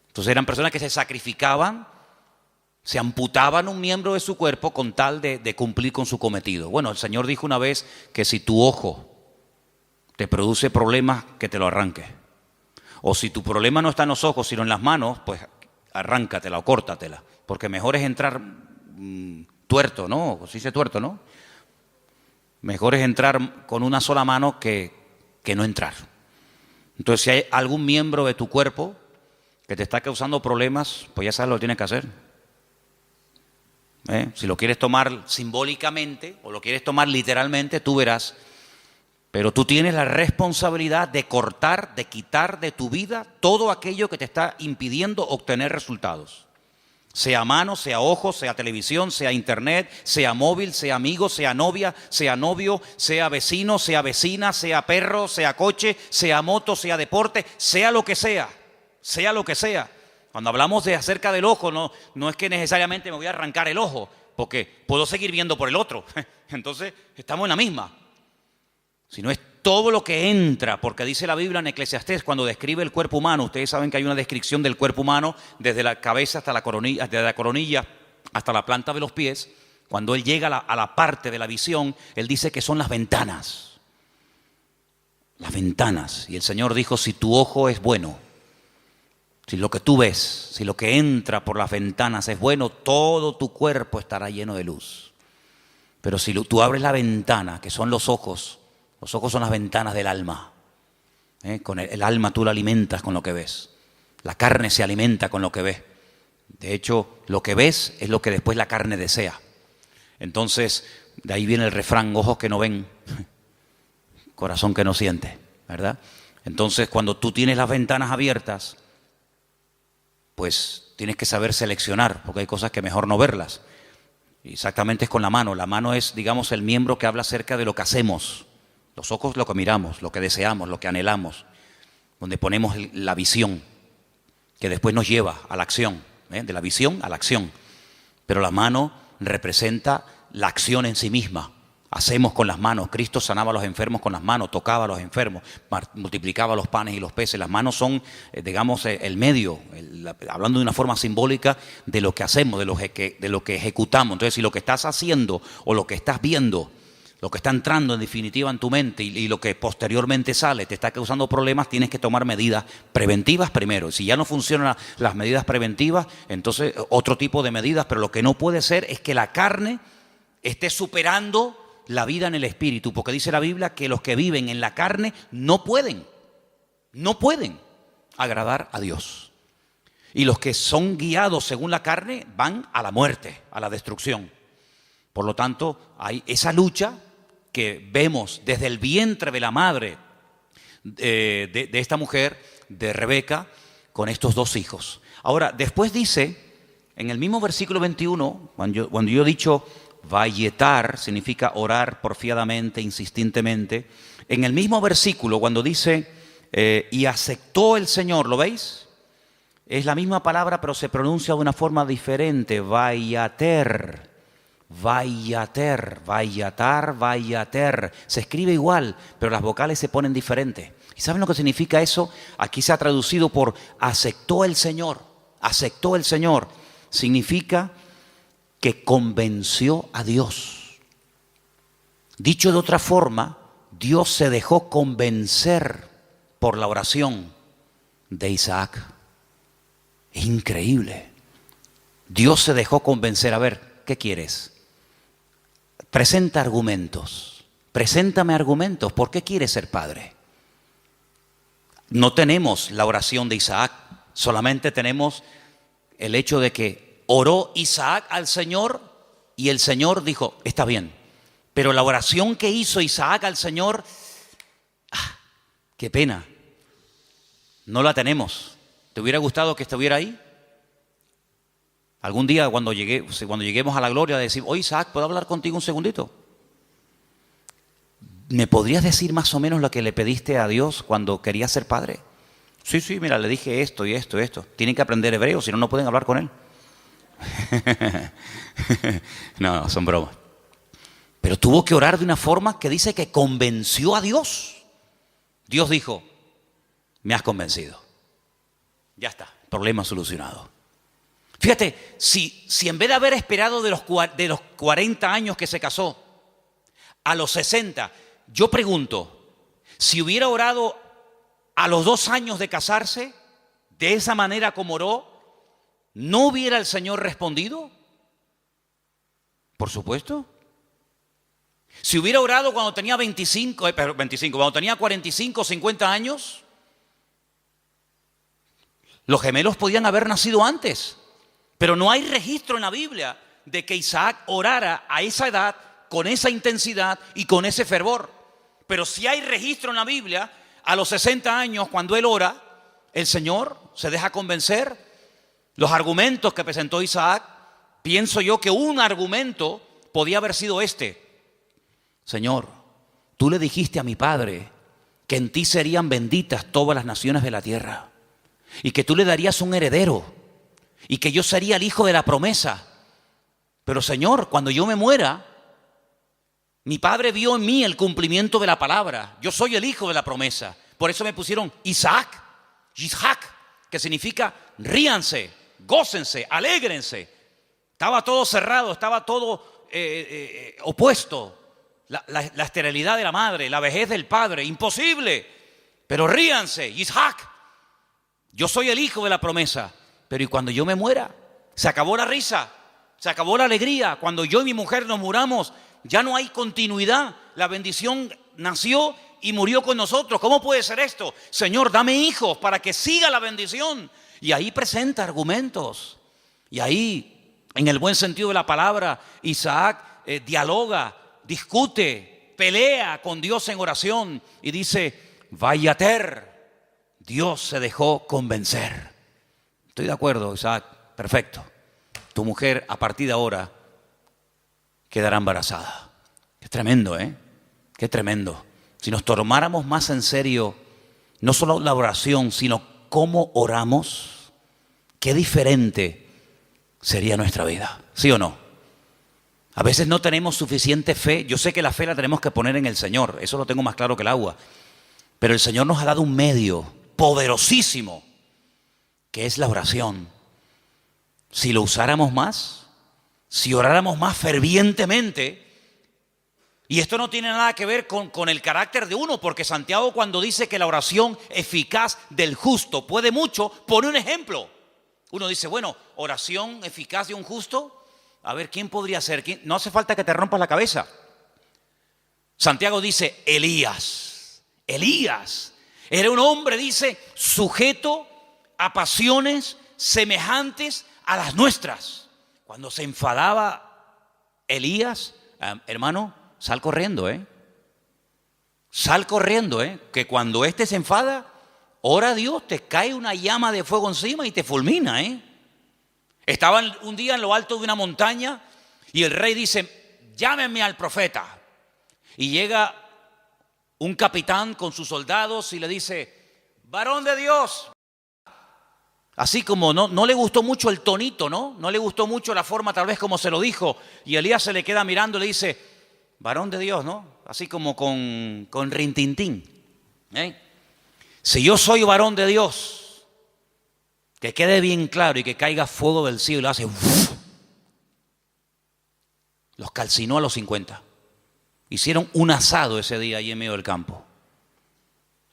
Entonces eran personas que se sacrificaban, se amputaban un miembro de su cuerpo con tal de cumplir con su cometido. Bueno, el Señor dijo una vez que si tu ojo te produce problemas, que te lo arranque. O si tu problema no está en los ojos, sino en las manos, pues arráncatela o córtatela. Porque mejor es entrar tuerto, ¿no? Se dice tuerto, ¿no? Mejor es entrar con una sola mano que no entrar. Entonces, si hay algún miembro de tu cuerpo que te está causando problemas, pues ya sabes lo que tienes que hacer. Si lo quieres tomar simbólicamente o lo quieres tomar literalmente, tú verás. Pero tú tienes la responsabilidad de cortar, de quitar de tu vida todo aquello que te está impidiendo obtener resultados. Sea mano, sea ojo, sea televisión, sea internet, sea móvil, sea amigo, sea novia, sea novio, sea vecino, sea vecina, sea perro, sea coche, sea moto, sea deporte, sea lo que sea, sea lo que sea. Cuando hablamos de acerca del ojo, no es que necesariamente me voy a arrancar el ojo, porque puedo seguir viendo por el otro. Entonces, estamos en la misma. Sino es todo lo que entra, porque dice la Biblia en Eclesiastés, cuando describe el cuerpo humano, ustedes saben que hay una descripción del cuerpo humano desde la cabeza hasta la coronilla, desde la coronilla hasta la planta de los pies. Cuando él llega a la parte de la visión, él dice que son las ventanas las ventanas. Y el Señor dijo, si tu ojo es bueno, si lo que tú ves, si lo que entra por las ventanas es bueno, todo tu cuerpo estará lleno de luz. Pero si tú abres la ventana, que son los ojos son las ventanas del alma. Con el alma tú la alimentas con lo que ves. La carne se alimenta con lo que ves. De hecho, lo que ves es lo que después la carne desea. Entonces, de ahí viene el refrán, ojos que no ven, corazón que no siente, ¿verdad? Entonces, cuando tú tienes las ventanas abiertas, pues tienes que saber seleccionar, porque hay cosas que mejor no verlas. Exactamente es con la mano. La mano es, digamos, el miembro que habla acerca de lo que hacemos. Los ojos lo que miramos, lo que deseamos, lo que anhelamos, donde ponemos la visión, que después nos lleva a la acción, de la visión a la acción. Pero la mano representa la acción en sí misma. Hacemos con las manos. Cristo sanaba a los enfermos con las manos, tocaba a los enfermos, multiplicaba los panes y los peces. Las manos son, digamos, el medio, hablando de una forma simbólica de lo que hacemos, de lo que ejecutamos. Entonces, si lo que estás haciendo o lo que estás viendo, lo que está entrando en definitiva en tu mente y lo que posteriormente sale te está causando problemas, tienes que tomar medidas preventivas primero. Si ya no funcionan las medidas preventivas, entonces otro tipo de medidas, pero lo que no puede ser es que la carne esté superando la vida en el espíritu, porque dice la Biblia que los que viven en la carne no pueden agradar a Dios. Y los que son guiados según la carne van a la muerte, a la destrucción. Por lo tanto, hay esa lucha que vemos desde el vientre de la madre de esta mujer, de Rebeca, con estos dos hijos. Ahora, después dice, en el mismo versículo 21, cuando yo he dicho vayetar, significa orar porfiadamente, insistentemente, en el mismo versículo, cuando dice, y aceptó el Señor, ¿lo veis? Es la misma palabra, pero se pronuncia de una forma diferente, vayater. Vayater, vayatar, vayater. Se escribe igual, pero las vocales se ponen diferentes. ¿Y saben lo que significa eso? Aquí se ha traducido por aceptó el Señor. Aceptó el Señor. Significa que convenció a Dios. Dicho de otra forma, Dios se dejó convencer por la oración de Isaac. Es increíble. Dios se dejó convencer. A ver, ¿qué quieres? Presenta argumentos. Preséntame argumentos. ¿Por qué quieres ser padre? No tenemos la oración de Isaac. Solamente tenemos el hecho de que oró Isaac al Señor y el Señor dijo, está bien. Pero la oración que hizo Isaac al Señor, qué pena, no la tenemos. ¿Te hubiera gustado que estuviera ahí? Algún día cuando lleguemos a la gloria decir, oye Isaac, ¿puedo hablar contigo un segundito? ¿Me podrías decir más o menos lo que le pediste a Dios cuando querías ser padre? Sí, mira, le dije esto y esto y esto. Tienen que aprender hebreo, si no, no pueden hablar con él. No, son bromas. Pero tuvo que orar de una forma que dice que convenció a Dios. Dios dijo, me has convencido. Ya está, problema solucionado. Fíjate, si en vez de haber esperado de los 40 años que se casó, a los 60, yo pregunto, si hubiera orado a los 2 años de casarse, de esa manera como oró, ¿no hubiera el Señor respondido? Por supuesto. Si hubiera orado cuando tenía 25, cuando tenía 45, 50 años, los gemelos podían haber nacido antes. Pero no hay registro en la Biblia de que Isaac orara a esa edad, con esa intensidad y con ese fervor. Pero sí hay registro en la Biblia, a los 60 años, cuando él ora, el Señor se deja convencer. Los argumentos que presentó Isaac, pienso yo que un argumento podía haber sido este. Señor, tú le dijiste a mi padre que en ti serían benditas todas las naciones de la tierra y que tú le darías un heredero y que yo sería el hijo de la promesa. Pero Señor, cuando yo me muera, mi padre vio en mí el cumplimiento de la palabra. Yo soy el hijo de la promesa. Por eso me pusieron Isaac, que significa ríanse, gócense, alégrense. Estaba todo cerrado, estaba todo opuesto. la esterilidad de la madre, la vejez del padre, imposible. Pero ríanse, Isaac, yo soy el hijo de la promesa, pero ¿y cuando yo me muera? Se acabó la risa, se acabó la alegría. Cuando yo y mi mujer nos muramos, ya no hay continuidad. La bendición nació y murió con nosotros. ¿Cómo puede ser esto? Señor, dame hijos para que siga la bendición. Y ahí presenta argumentos. Y ahí, en el buen sentido de la palabra, Isaac dialoga, discute, pelea con Dios en oración y dice: Vayater, Dios se dejó convencer. Estoy de acuerdo, Isaac, perfecto. Tu mujer a partir de ahora quedará embarazada. Qué tremendo, ¿eh? Qué tremendo. Si nos tomáramos más en serio, no solo la oración, sino cómo oramos, qué diferente sería nuestra vida, ¿sí o no? A veces no tenemos suficiente fe. Yo sé que la fe la tenemos que poner en el Señor, eso lo tengo más claro que el agua. Pero el Señor nos ha dado un medio poderosísimo, que es la oración. Si lo usáramos más, si oráramos más fervientemente, y esto no tiene nada que ver con el carácter de uno, porque Santiago, cuando dice que la oración eficaz del justo puede mucho, pone un ejemplo. Uno dice, bueno, oración eficaz de un justo, a ver, ¿quién podría ser? ¿Quién? No hace falta que te rompas la cabeza. Santiago dice, Elías era un hombre, dice, sujeto a pasiones semejantes a las nuestras. Cuando se enfadaba Elías, hermano, sal corriendo, sal corriendo, que cuando éste se enfada, ora a Dios, te cae una llama de fuego encima y te fulmina, Estaban un día en lo alto de una montaña y el rey dice, llámenme al profeta. Y llega un capitán con sus soldados y le dice, varón de Dios. Así como no le gustó mucho el tonito, no le gustó mucho la forma tal vez como se lo dijo. Y Elías se le queda mirando y le dice, varón de Dios, ¿no? Así como con rintintín. Si yo soy varón de Dios, que quede bien claro y que caiga fuego del cielo y lo hace. Los calcinó a los 50. Hicieron un asado ese día allí en medio del campo.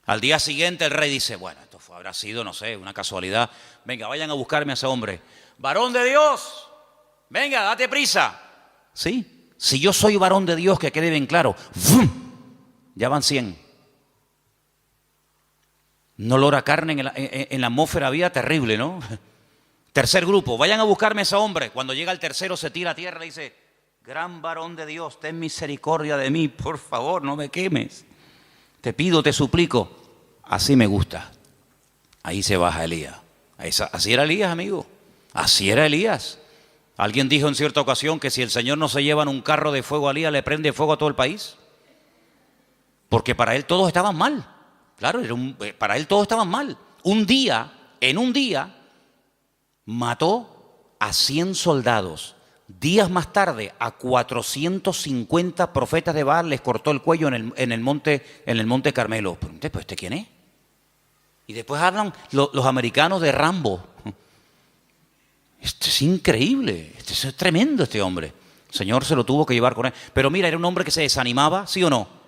Al día siguiente el rey dice, bueno, esto habrá sido, no sé, una casualidad. Venga, vayan a buscarme a ese hombre. Varón de Dios, venga, date prisa. Sí, si yo soy varón de Dios, que quede bien claro. Ya van 100. Un olor a carne en la atmósfera había terrible, ¿no? Tercer grupo, vayan a buscarme a ese hombre. Cuando llega el tercero se tira a tierra y dice, gran varón de Dios, ten misericordia de mí, por favor, no me quemes. Te pido, te suplico. Así me gusta. Ahí se baja Elías. Así era Elías, amigo. Así era Elías. Alguien dijo en cierta ocasión que si el Señor no se lleva en un carro de fuego a Elías, le prende fuego a todo el país. Porque para él todos estaban mal. Claro, para él todos estaban mal. En un día, mató a 100 soldados. Días más tarde, a 450 profetas de Baal les cortó el cuello en el monte Carmelo. Pero ¿este quién es? Y después hablan los americanos de Rambo. Esto es increíble, esto es tremendo este hombre. El Señor se lo tuvo que llevar con él. Pero mira, era un hombre que se desanimaba, ¿sí o no?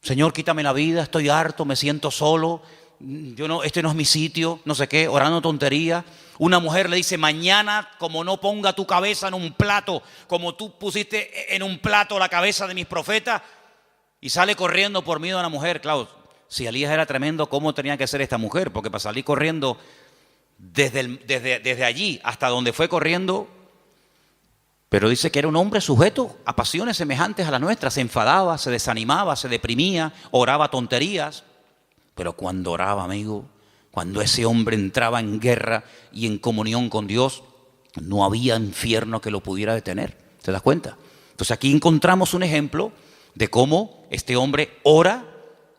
Señor, quítame la vida, estoy harto, me siento solo, este no es mi sitio, no sé qué, orando tonterías. Una mujer le dice, mañana como no ponga tu cabeza en un plato, como tú pusiste en un plato la cabeza de mis profetas, y sale corriendo por miedo a la mujer. Claro, si Elías era tremendo, ¿cómo tenía que ser esta mujer? Porque para salir corriendo desde allí hasta donde fue corriendo. Pero dice que era un hombre sujeto a pasiones semejantes a las nuestras. Se enfadaba, se desanimaba, se deprimía, oraba tonterías. Pero cuando oraba, amigo, cuando ese hombre entraba en guerra y en comunión con Dios, no había infierno que lo pudiera detener. ¿Te das cuenta? Entonces aquí encontramos un ejemplo de cómo este hombre ora.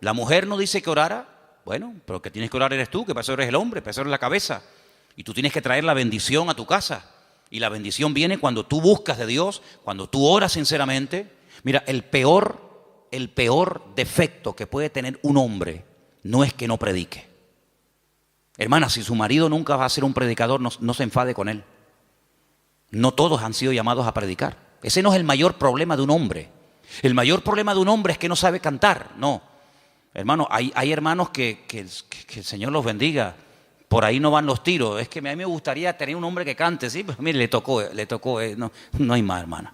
La mujer no dice que orara. Bueno, pero que tienes que orar eres tú, que para eso eres el hombre, para eso eres la cabeza. Y tú tienes que traer la bendición a tu casa. Y la bendición viene cuando tú buscas de Dios, cuando tú oras sinceramente. Mira, el peor defecto que puede tener un hombre no es que no predique. Hermana, si su marido nunca va a ser un predicador, no se enfade con él. No todos han sido llamados a predicar. Ese no es el mayor problema de un hombre. El mayor problema de un hombre es que no sabe cantar. No, hermano, hay hermanos que el Señor los bendiga. Por ahí no van los tiros. Es que a mí me gustaría tener un hombre que cante, sí, pues mire, le tocó, no hay más, hermana.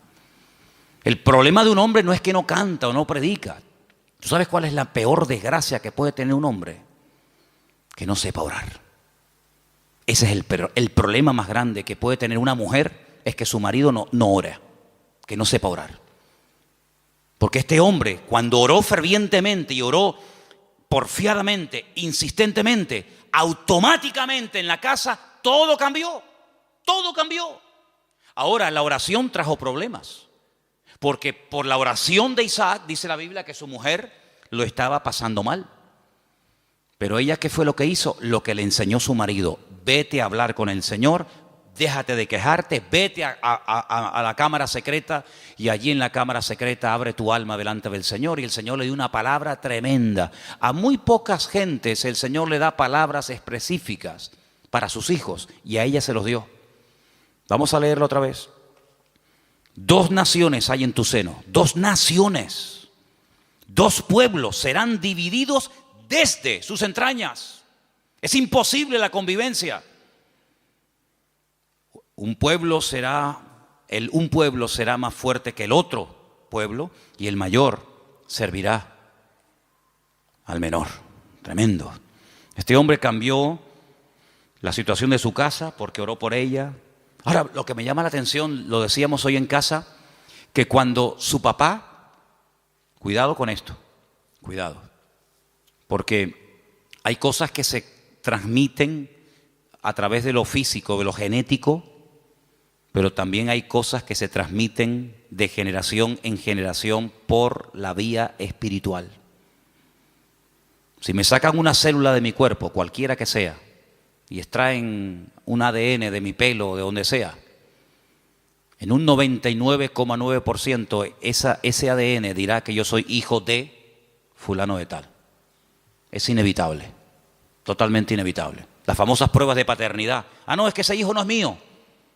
El problema de un hombre no es que no canta o no predica. ¿Tú sabes cuál es la peor desgracia que puede tener un hombre? Que no sepa orar. Ese es el problema más grande que puede tener una mujer, es que su marido no ora, que no sepa orar. Porque este hombre, cuando oró fervientemente y oró porfiadamente, insistentemente, automáticamente en la casa, todo cambió, todo cambió. Ahora, la oración trajo problemas, porque por la oración de Isaac, dice la Biblia, que su mujer lo estaba pasando mal. Pero ella, ¿qué fue lo que hizo? Lo que le enseñó su marido: vete a hablar con el Señor, déjate de quejarte, vete a la cámara secreta, y allí en la cámara secreta abre tu alma delante del Señor. Y el Señor le dio una palabra tremenda. A muy pocas gentes el Señor le da palabras específicas para sus hijos, y a ella se los dio. Vamos a leerlo otra vez. 2 naciones hay en tu seno, 2 naciones, 2 pueblos serán divididos desde sus entrañas. Es imposible la convivencia. Un pueblo será más fuerte que el otro pueblo, y el mayor servirá al menor. Tremendo. Este hombre cambió la situación de su casa porque oró por ella. Ahora, lo que me llama la atención, lo decíamos hoy en casa, que cuando su papá, cuidado con esto, cuidado, porque hay cosas que se transmiten a través de lo físico, de lo genético, pero también hay cosas que se transmiten de generación en generación por la vía espiritual. Si me sacan una célula de mi cuerpo, cualquiera que sea, y extraen un ADN de mi pelo o de donde sea, en un 99,9% ese ADN dirá que yo soy hijo de fulano de tal. Es inevitable, totalmente inevitable. Las famosas pruebas de paternidad. Ah, no, es que ese hijo no es mío.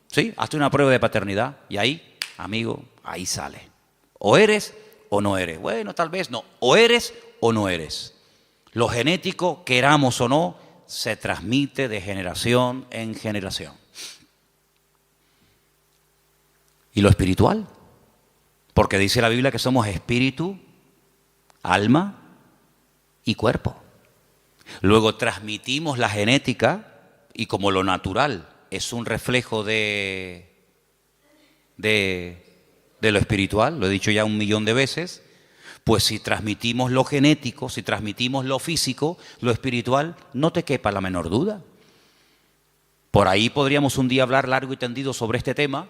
Sí, hazte una prueba de paternidad y ahí, amigo, ahí sale. O eres o no eres. Bueno, tal vez no. O eres o no eres. Lo genético, queramos o no, se transmite de generación en generación. ¿Y lo espiritual? Porque dice la Biblia que somos espíritu, alma y cuerpo. Luego transmitimos la genética, y como lo natural es un reflejo de lo espiritual, lo he dicho ya 1.000.000 de veces, pues si transmitimos lo genético, si transmitimos lo físico, lo espiritual, no te quepa la menor duda. Por ahí podríamos un día hablar largo y tendido sobre este tema.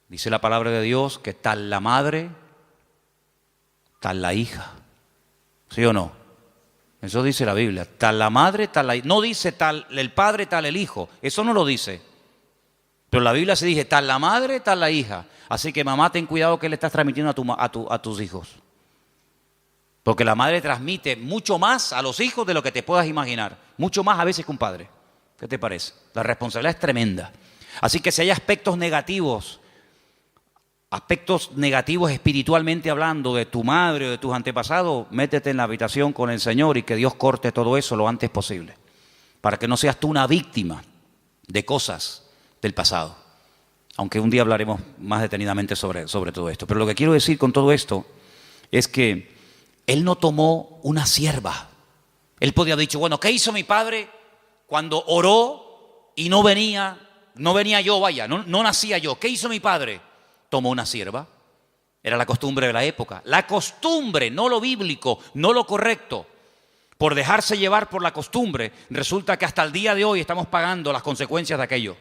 Dice la palabra de Dios que tal la madre, tal la hija. ¿Sí o no? Eso dice la Biblia. Tal la madre, tal la hija. No dice tal el padre, tal el hijo. Eso no lo dice. Pero la Biblia se dice tal la madre, tal la hija. Así que mamá, ten cuidado que le estás transmitiendo a tus hijos. Porque la madre transmite mucho más a los hijos de lo que te puedas imaginar. Mucho más a veces que un padre. ¿Qué te parece? La responsabilidad es tremenda. Así que si hay aspectos negativos espiritualmente hablando de tu madre o de tus antepasados, métete en la habitación con el Señor y que Dios corte todo eso lo antes posible. Para que no seas tú una víctima de cosas del pasado. Aunque un día hablaremos más detenidamente sobre todo esto. Pero lo que quiero decir con todo esto es que él no tomó una sierva. Él podía haber dicho, bueno, ¿qué hizo mi padre cuando oró y no venía yo, vaya, no nacía yo? ¿Qué hizo mi padre? Tomó una sierva. Era la costumbre de la época. La costumbre, no lo bíblico, no lo correcto. Por dejarse llevar por la costumbre, resulta que hasta el día de hoy estamos pagando las consecuencias de aquello.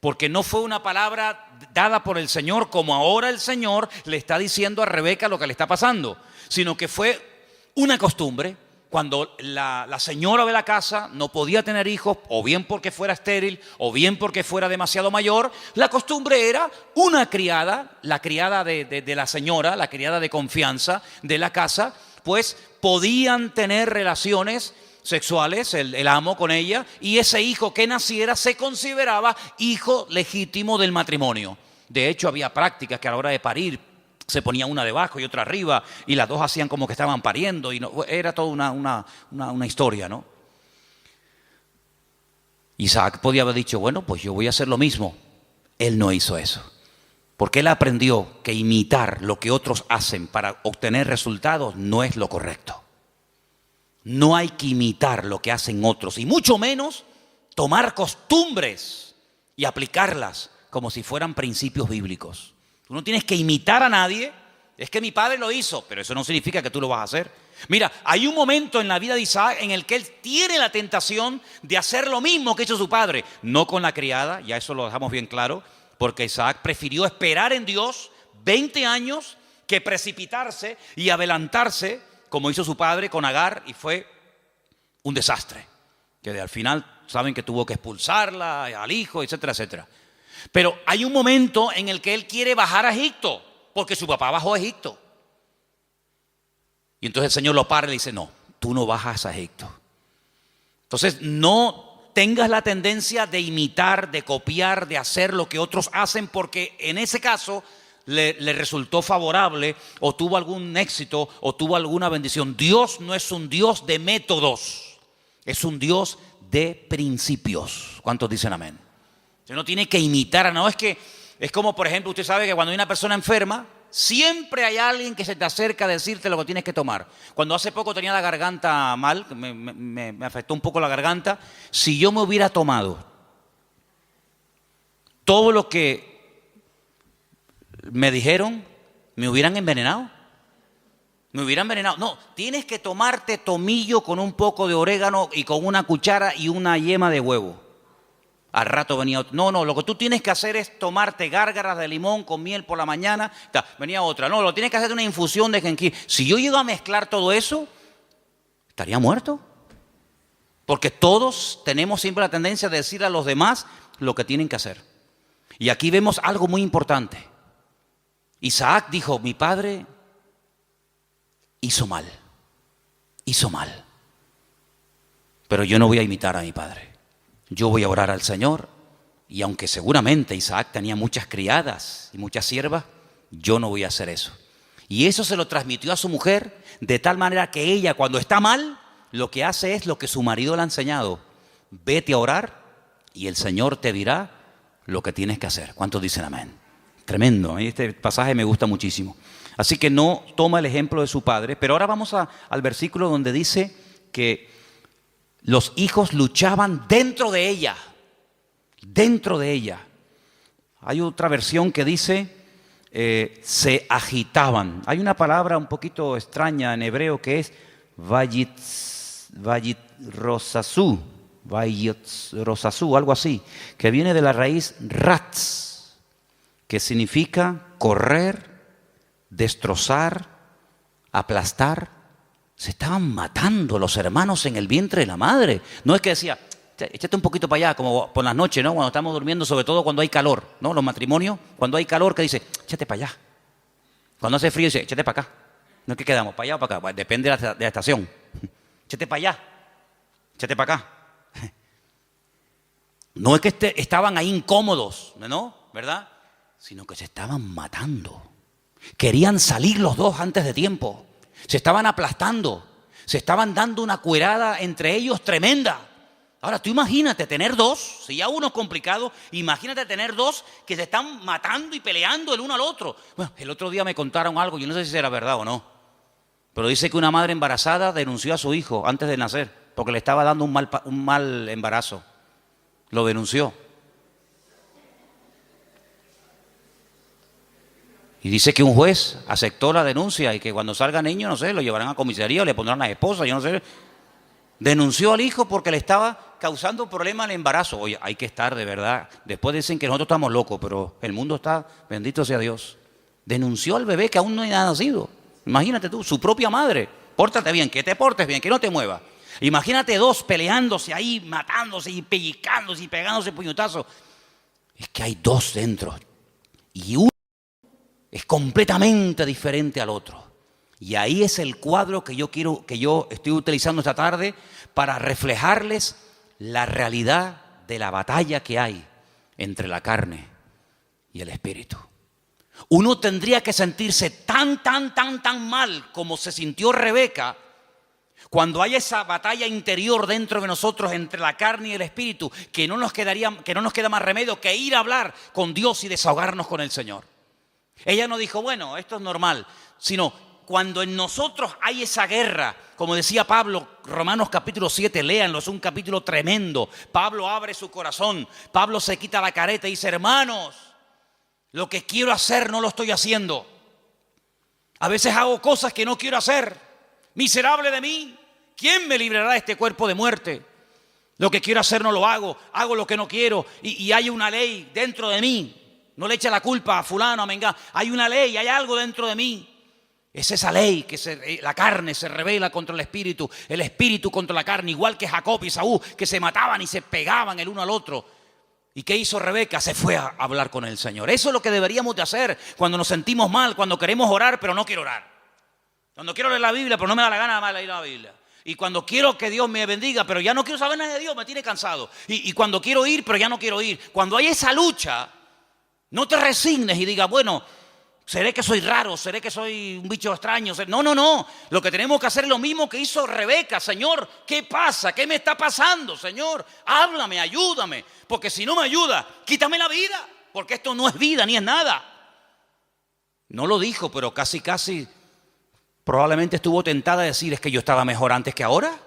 Porque no fue una palabra dada por el Señor como ahora el Señor le está diciendo a Rebeca lo que le está pasando, sino que fue una costumbre. Cuando la señora de la casa no podía tener hijos, o bien porque fuera estéril, o bien porque fuera demasiado mayor, la costumbre era una criada, la criada de la señora, la criada de confianza de la casa, pues podían tener relaciones sexuales, el amo con ella, y ese hijo que naciera se consideraba hijo legítimo del matrimonio. De hecho, había prácticas que a la hora de parir Se ponía una debajo y otra arriba, y las dos hacían como que estaban pariendo, y no, era toda una historia, ¿no? Isaac podía haber dicho, bueno, pues yo voy a hacer lo mismo. Él no hizo eso, porque él aprendió que imitar lo que otros hacen para obtener resultados no es lo correcto. No hay que imitar lo que hacen otros, y mucho menos tomar costumbres y aplicarlas como si fueran principios bíblicos. Tú no tienes que imitar a nadie. Es que mi padre lo hizo, pero eso no significa que tú lo vas a hacer. Mira, hay un momento en la vida de Isaac en el que él tiene la tentación de hacer lo mismo que hizo su padre. No con la criada, ya eso lo dejamos bien claro, porque Isaac prefirió esperar en Dios 20 años que precipitarse y adelantarse como hizo su padre con Agar, y fue un desastre. Que al final saben que tuvo que expulsarla, al hijo, etcétera, etcétera. Pero hay un momento en el que él quiere bajar a Egipto, porque su papá bajó a Egipto. Y entonces el Señor lo para y le dice, no, tú no bajas a Egipto. Entonces no tengas la tendencia de imitar, de copiar, de hacer lo que otros hacen, porque en ese caso le resultó favorable, o tuvo algún éxito, o tuvo alguna bendición. Dios no es un Dios de métodos, es un Dios de principios. ¿Cuántos dicen amén? Usted no tiene que imitar a, no, es que es como, por ejemplo, usted sabe que cuando hay una persona enferma, siempre hay alguien que se te acerca a decirte lo que tienes que tomar. Cuando hace poco tenía la garganta mal, me afectó un poco la garganta, si yo me hubiera tomado todo lo que me dijeron, me hubieran envenenado. Me hubieran envenenado. No, tienes que tomarte tomillo con un poco de orégano y con una cuchara y una yema de huevo. Al rato venía otro. No, lo que tú tienes que hacer es tomarte gárgaras de limón con miel por la mañana. Venía otra. No, lo tienes que hacer una infusión de jengibre. Si yo llego a mezclar todo eso, estaría muerto. Porque todos tenemos siempre la tendencia de decir a los demás lo que tienen que hacer. Y aquí vemos algo muy importante. Isaac dijo, mi padre hizo mal. Pero yo no voy a imitar a mi padre. Yo voy a orar al Señor, y aunque seguramente Isaac tenía muchas criadas y muchas siervas, yo no voy a hacer eso. Y eso se lo transmitió a su mujer, de tal manera que ella, cuando está mal, lo que hace es lo que su marido le ha enseñado. Vete a orar y el Señor te dirá lo que tienes que hacer. ¿Cuántos dicen amén? Tremendo, este pasaje me gusta muchísimo. Así que no toma el ejemplo de su padre, pero ahora vamos al versículo donde dice que los hijos luchaban dentro de ella. Dentro de ella. Hay otra versión que dice se agitaban. Hay una palabra un poquito extraña en hebreo que es vayitrosasú, algo así, que viene de la raíz ratz, que significa correr, destrozar, aplastar. Se estaban matando los hermanos en el vientre de la madre. No es que decía, échate un poquito para allá, como por las noches, ¿no? Cuando estamos durmiendo, sobre todo cuando hay calor, ¿no? Los matrimonios, cuando hay calor, que dice, échate para allá. Cuando hace frío, dice, échate para acá. No es que quedamos, para allá o para acá. Bueno, depende de la estación. Échate para allá, échate para acá. No es que estaban ahí incómodos, ¿no? ¿Verdad? Sino que se estaban matando. Querían salir los dos antes de tiempo. Se estaban aplastando, se estaban dando una cuerada entre ellos tremenda. Ahora tú imagínate tener dos, si ya uno es complicado, imagínate tener dos que se están matando y peleando el uno al otro. Bueno, el otro día me contaron algo, yo no sé si era verdad o no, pero dice que una madre embarazada denunció a su hijo antes de nacer, porque le estaba dando un mal embarazo. Lo denunció. Y dice que un juez aceptó la denuncia y que cuando salga niño, no sé, lo llevarán a comisaría o le pondrán a la esposa, yo no sé. Denunció al hijo porque le estaba causando problemas al embarazo. Oye, hay que estar de verdad. Después dicen que nosotros estamos locos, pero el mundo está, bendito sea Dios. Denunció al bebé que aún no ha nacido. Imagínate tú, su propia madre. Pórtate bien, que te portes bien, que no te muevas. Imagínate dos peleándose ahí, matándose y pellizcándose y pegándose puñetazos. Es que hay dos dentro. Y uno es completamente diferente al otro. Y ahí es el cuadro que yo estoy utilizando esta tarde para reflejarles la realidad de la batalla que hay entre la carne y el espíritu. Uno tendría que sentirse tan mal como se sintió Rebeca cuando hay esa batalla interior dentro de nosotros entre la carne y el espíritu, que no nos queda más remedio que ir a hablar con Dios y desahogarnos con el Señor. Ella no dijo, bueno, esto es normal, sino cuando en nosotros hay esa guerra, como decía Pablo, Romanos capítulo 7, léanlo, es un capítulo tremendo. Pablo abre su corazón, Pablo se quita la careta y dice, hermanos, lo que quiero hacer no lo estoy haciendo. A veces hago cosas que no quiero hacer. Miserable de mí, ¿quién me librará de este cuerpo de muerte? Lo que quiero hacer no lo hago, hago lo que no quiero y hay una ley dentro de mí. No le eche la culpa a fulano, a mengano. Hay una ley, hay algo dentro de mí. Es esa ley que la carne se rebela contra el espíritu contra la carne, igual que Jacob y Esaú, que se mataban y se pegaban el uno al otro. ¿Y qué hizo Rebeca? Se fue a hablar con el Señor. Eso es lo que deberíamos de hacer cuando nos sentimos mal, cuando queremos orar, pero no quiero orar. Cuando quiero leer la Biblia, pero no me da la gana de leer la Biblia. Y cuando quiero que Dios me bendiga, pero ya no quiero saber nada de Dios, me tiene cansado. Y cuando quiero ir, pero ya no quiero ir. Cuando hay esa lucha, no te resignes y digas, bueno, seré que soy raro, seré que soy un bicho extraño. No. Lo que tenemos que hacer es lo mismo que hizo Rebeca. Señor, ¿qué pasa? ¿Qué me está pasando? Señor, háblame, ayúdame. Porque si no me ayuda, quítame la vida. Porque esto no es vida ni es nada. No lo dijo, pero casi probablemente estuvo tentada a decir, es que yo estaba mejor antes que ahora.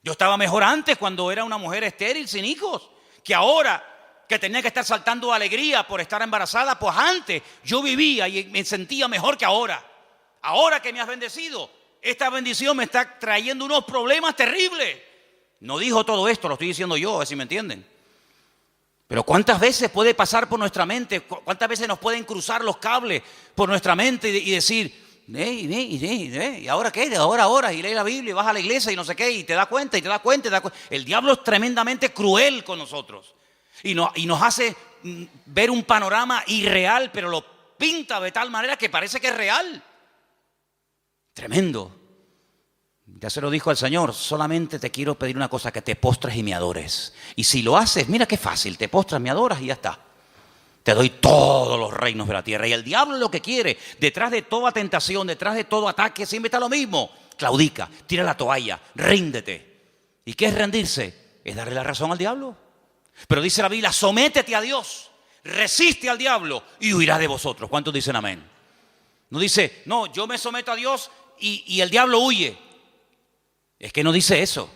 Yo estaba mejor antes cuando era una mujer estéril, sin hijos, que ahora que tenía que estar saltando de alegría por estar embarazada. Pues antes yo vivía y me sentía mejor que ahora. Ahora que me has bendecido, esta bendición me está trayendo unos problemas terribles. No dijo todo esto, lo estoy diciendo yo, a ver si me entienden. Pero ¿cuántas veces puede pasar por nuestra mente? ¿Cuántas veces nos pueden cruzar los cables por nuestra mente y decir, ¿y ahora qué? Ahora, y lee la Biblia y vas a la iglesia y no sé qué, y te das cuenta. El diablo es tremendamente cruel con nosotros y nos hace ver un panorama irreal, pero lo pinta de tal manera que parece que es real. Tremendo. Ya se lo dijo al Señor, solamente te quiero pedir una cosa, que te postres y me adores. Y si lo haces, mira qué fácil, te postras, me adoras y ya está. Te doy todos los reinos de la tierra. Y el diablo lo que quiere, detrás de toda tentación, detrás de todo ataque, siempre está lo mismo. Claudica, tira la toalla, ríndete. ¿Y qué es rendirse? Es darle la razón al diablo. Pero dice la Biblia, sométete a Dios, resiste al diablo y huirá de vosotros. ¿Cuántos dicen amén? No dice, no, yo me someto a Dios y el diablo huye. Es que no dice eso.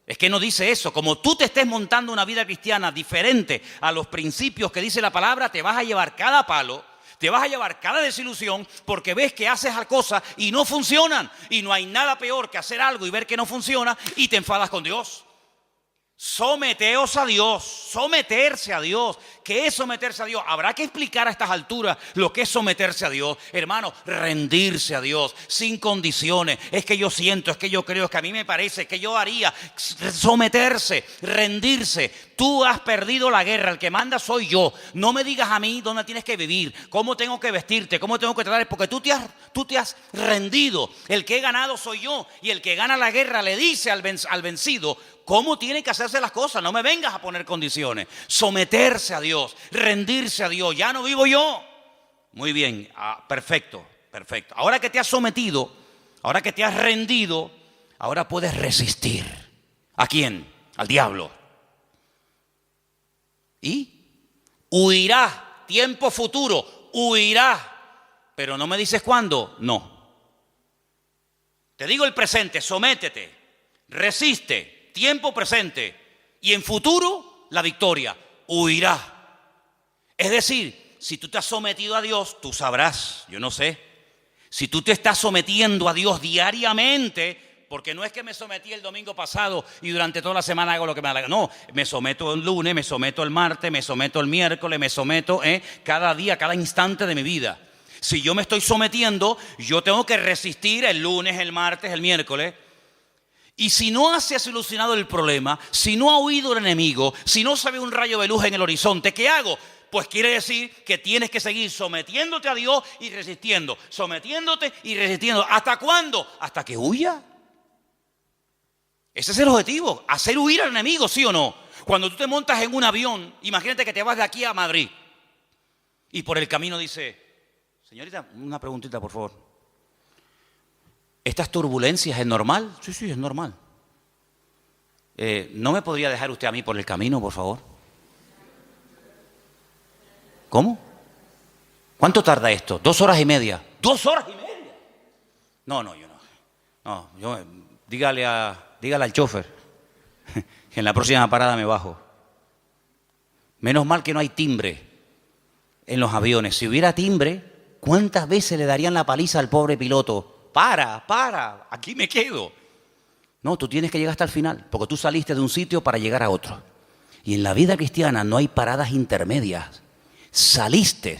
Es que no dice eso. Como tú te estés montando una vida cristiana diferente a los principios que dice la palabra, te vas a llevar cada palo, te vas a llevar cada desilusión, porque ves que haces las cosas y no funcionan. Y no hay nada peor que hacer algo y ver que no funciona y te enfadas con Dios. Someteos a Dios, someterse a Dios. ¿Qué es someterse a Dios? Habrá que explicar a estas alturas lo que es someterse a Dios. Hermano, rendirse a Dios sin condiciones. Es que yo siento, es que yo creo, es que a mí me parece, es que yo haría. Someterse, rendirse. Tú has perdido la guerra, el que manda soy yo. No me digas a mí dónde tienes que vivir, cómo tengo que vestirte, cómo tengo que tratar, porque tú te has rendido. El que he ganado soy yo, y el que gana la guerra le dice al vencido cómo tienen que hacerse las cosas. No me vengas a poner condiciones. Someterse a Dios, rendirse a Dios. Ya no vivo yo. Muy bien, perfecto. Ahora que te has sometido, ahora que te has rendido, ahora puedes resistir. ¿A quién? Al diablo. Y huirá, tiempo futuro, huirá. Pero no me dices cuándo, no. Te digo el presente, sométete, resiste, tiempo presente. Y en futuro, la victoria, huirá. Es decir, si tú te has sometido a Dios, tú sabrás, yo no sé. Si tú te estás sometiendo a Dios diariamente, porque no es que me sometí el domingo pasado y durante toda la semana hago lo que me da la gana. No, me someto el lunes, me someto el martes, me someto el miércoles, me someto cada día, cada instante de mi vida. Si yo me estoy sometiendo, yo tengo que resistir el lunes, el martes, el miércoles. Y si no se ha solucionado el problema, si no ha huido el enemigo, si no se ve un rayo de luz en el horizonte, ¿qué hago? Pues quiere decir que tienes que seguir sometiéndote a Dios y resistiendo. Sometiéndote y resistiendo. ¿Hasta cuándo? Hasta que huya. Ese es el objetivo, hacer huir al enemigo, ¿sí o no? Cuando tú te montas en un avión, imagínate que te vas de aquí a Madrid. Y por el camino dice, señorita, una preguntita, por favor. ¿Estas turbulencias es normal? Sí, sí, es normal. ¿No me podría dejar usted a mí por el camino, por favor? ¿Cómo? ¿Cuánto tarda esto? 2 horas y media. ¿2 horas y media? No, yo no. No, dígale al chofer que en la próxima parada me bajo. Menos mal que no hay timbre en los aviones. Si hubiera timbre, ¿cuántas veces le darían la paliza al pobre piloto? Para, aquí me quedo. No, tú tienes que llegar hasta el final, porque tú saliste de un sitio para llegar a otro. Y en la vida cristiana no hay paradas intermedias. Saliste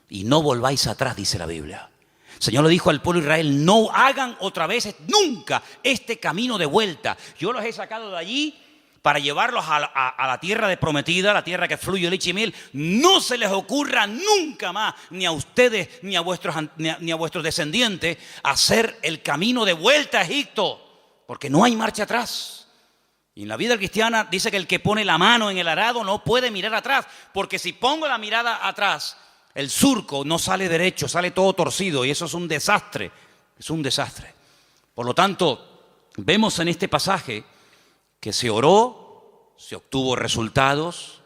y no volváis atrás, dice la Biblia. El Señor le dijo al pueblo de Israel, no hagan otra vez nunca este camino de vuelta. Yo los he sacado de allí para llevarlos a la tierra prometida, la tierra que fluye leche y miel. No se les ocurra nunca más, ni a ustedes, ni a vuestros descendientes, hacer el camino de vuelta a Egipto, porque no hay marcha atrás. Y en la vida cristiana dice que el que pone la mano en el arado no puede mirar atrás, porque si pongo la mirada atrás, el surco no sale derecho, sale todo torcido, y eso es un desastre, es un desastre. Por lo tanto, vemos en este pasaje que se oró, se obtuvo resultados,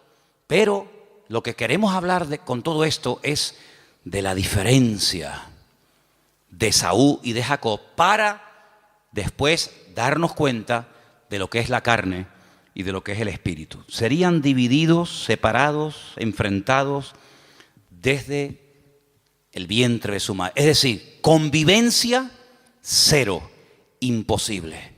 pero lo que queremos hablar con todo esto es de la diferencia de Esaú y de Jacob, para después darnos cuenta de lo que es la carne y de lo que es el espíritu. Serían divididos, separados, enfrentados desde el vientre de su madre. Es decir, convivencia cero, imposible.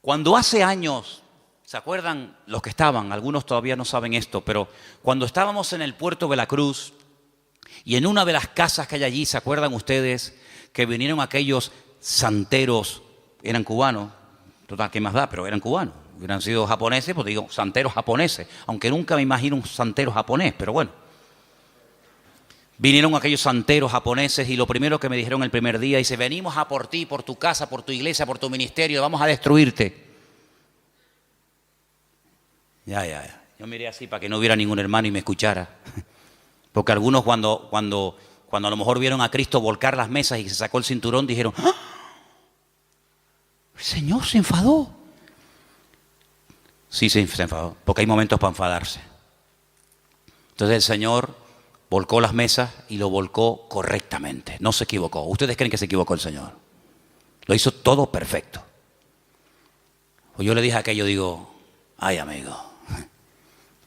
Cuando hace años, ¿se acuerdan los que estaban? Algunos todavía no saben esto, pero cuando estábamos en el puerto de Veracruz y en una de las casas que hay allí, ¿se acuerdan ustedes que vinieron aquellos santeros? Eran cubanos, total, ¿qué más da? Pero eran cubanos. Hubieran sido japoneses, pues digo, santeros japoneses, aunque nunca me imagino un santero japonés, pero bueno. Vinieron aquellos santeros japoneses y lo primero que me dijeron el primer día, dice, venimos a por ti, por tu casa, por tu iglesia, por tu ministerio, vamos a destruirte. Ya. Yo miré así para que no hubiera ningún hermano y me escuchara. Porque algunos cuando a lo mejor vieron a Cristo volcar las mesas y se sacó el cinturón, dijeron, ¡ah! El Señor se enfadó. Sí, se enfadó, porque hay momentos para enfadarse. Entonces el Señor volcó las mesas y lo volcó correctamente. No se equivocó. ¿Ustedes creen que se equivocó el Señor? Lo hizo todo perfecto. Pues yo le dije a aquello, digo, ay amigo,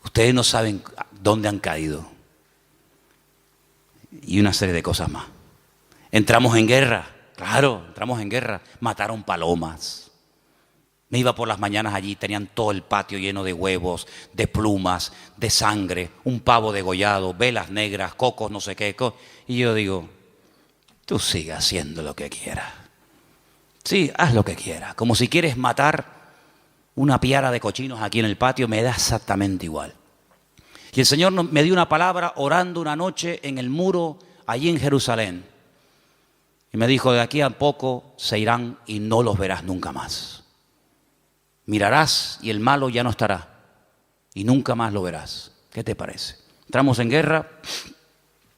ustedes no saben dónde han caído. Y una serie de cosas más. Entramos en guerra. Claro, entramos en guerra. Mataron palomas. Me iba por las mañanas allí, tenían todo el patio lleno de huevos, de plumas, de sangre, un pavo degollado, velas negras, cocos, no sé qué. Y yo digo, tú sigue haciendo lo que quieras. Sí, haz lo que quieras. Como si quieres matar una piara de cochinos aquí en el patio, me da exactamente igual. Y el Señor me dio una palabra orando una noche en el muro allí en Jerusalén. Y me dijo, de aquí a poco se irán y no los verás nunca más. Mirarás y el malo ya no estará y nunca más lo verás. ¿Qué te parece? Entramos en guerra,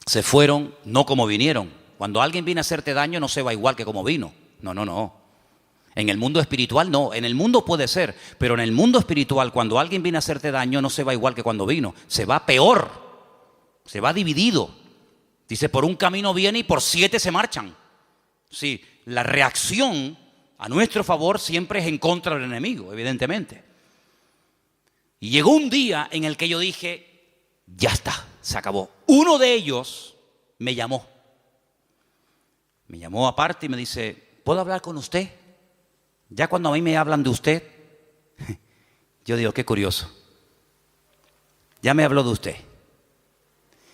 se fueron, no como vinieron. Cuando alguien viene a hacerte daño no se va igual que como vino. No. En el mundo espiritual no, en el mundo puede ser, pero en el mundo espiritual cuando alguien viene a hacerte daño no se va igual que cuando vino. Se va peor, se va dividido. Dice, por un camino viene y por 7 se marchan. Sí, la reacción a nuestro favor siempre es en contra del enemigo, evidentemente. Y llegó un día en el que yo dije, ya está, se acabó. Uno de ellos me llamó. Me llamó aparte y me dice, ¿puedo hablar con usted? Ya cuando a mí me hablan de usted, yo digo, qué curioso. Ya me habló de usted.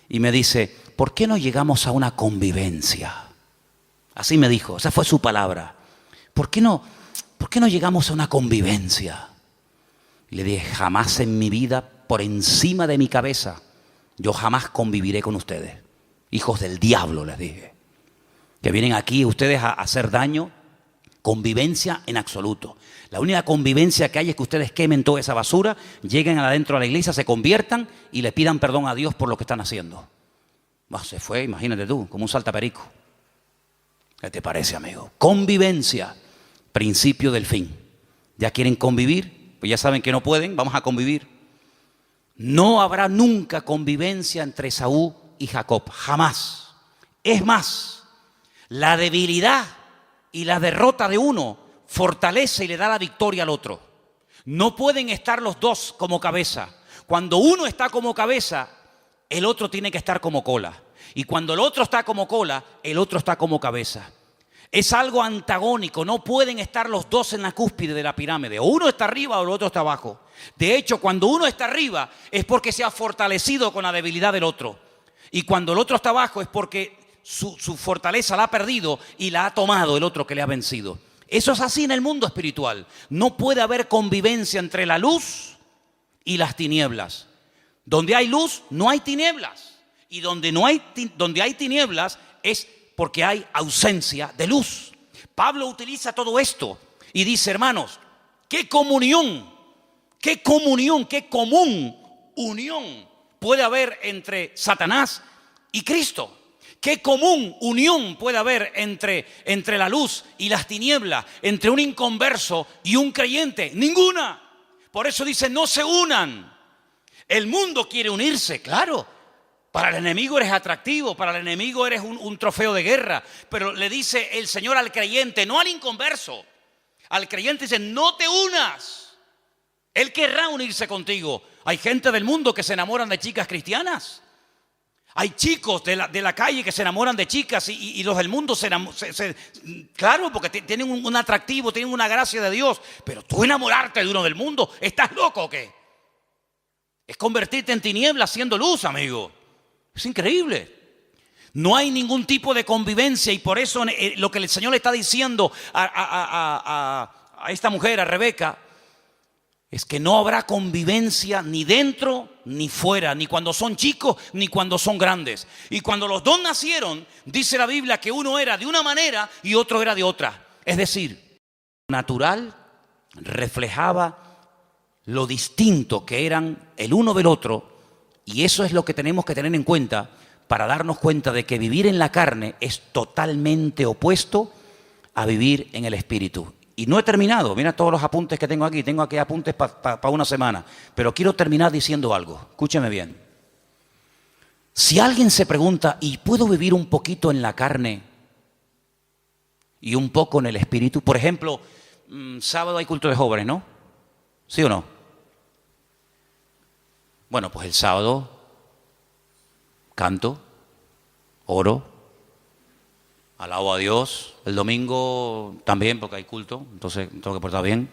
Y me dice, ¿por qué no llegamos a una convivencia? Así me dijo, esa fue su palabra. ¿Por qué no llegamos a una convivencia? Y le dije, jamás en mi vida, por encima de mi cabeza, yo jamás conviviré con ustedes. Hijos del diablo, les dije. Que vienen aquí ustedes a hacer daño. Convivencia en absoluto. La única convivencia que hay es que ustedes quemen toda esa basura, lleguen adentro de la iglesia, se conviertan y le pidan perdón a Dios por lo que están haciendo. Se fue, imagínate tú, como un saltaperico. ¿Qué te parece, amigo? Convivencia, principio del fin. ¿Ya quieren convivir? Pues ya saben que no pueden, vamos a convivir. No habrá nunca convivencia entre Esaú y Jacob, jamás. Es más, la debilidad y la derrota de uno fortalece y le da la victoria al otro. No pueden estar los dos como cabeza. Cuando uno está como cabeza, el otro tiene que estar como cola. Y cuando el otro está como cola, el otro está como cabeza. Es algo antagónico, no pueden estar los dos en la cúspide de la pirámide. O uno está arriba o el otro está abajo. De hecho, cuando uno está arriba es porque se ha fortalecido con la debilidad del otro. Y cuando el otro está abajo es porque su fortaleza la ha perdido y la ha tomado el otro que le ha vencido. Eso es así en el mundo espiritual. No puede haber convivencia entre la luz y las tinieblas. Donde hay luz, no hay tinieblas. Y donde hay tinieblas es porque hay ausencia de luz. Pablo utiliza todo esto y dice, hermanos, qué común unión puede haber entre Satanás y Cristo. Qué común unión puede haber entre la luz y las tinieblas, entre un inconverso y un creyente. Ninguna. Por eso dice, no se unan. El mundo quiere unirse, claro. Para el enemigo eres atractivo, para el enemigo eres un trofeo de guerra. Pero le dice el Señor al creyente, no al inconverso. Al creyente dice, no te unas. Él querrá unirse contigo. Hay gente del mundo que se enamoran de chicas cristianas. Hay chicos de la calle que se enamoran de chicas y los del mundo claro, porque tienen un atractivo, tienen una gracia de Dios. Pero tú enamorarte de uno del mundo, ¿estás loco o qué? Es convertirte en tinieblas siendo luz, amigo. Es increíble. No hay ningún tipo de convivencia y por eso lo que el Señor le está diciendo a esta mujer, a Rebeca, es que no habrá convivencia ni dentro ni fuera, ni cuando son chicos ni cuando son grandes. Y cuando los dos nacieron, dice la Biblia que uno era de una manera y otro era de otra. Es decir, lo natural reflejaba lo distinto que eran el uno del otro. Y eso es lo que tenemos que tener en cuenta para darnos cuenta de que vivir en la carne es totalmente opuesto a vivir en el espíritu. Y no he terminado, mira todos los apuntes que tengo aquí apuntes para una semana, pero quiero terminar diciendo algo, escúcheme bien. Si alguien se pregunta, ¿y puedo vivir un poquito en la carne y un poco en el espíritu? Por ejemplo, sábado hay culto de jóvenes, ¿no? ¿Sí o no? Bueno, pues el sábado canto, oro, alabo a Dios. El domingo también, porque hay culto, entonces tengo que portar bien.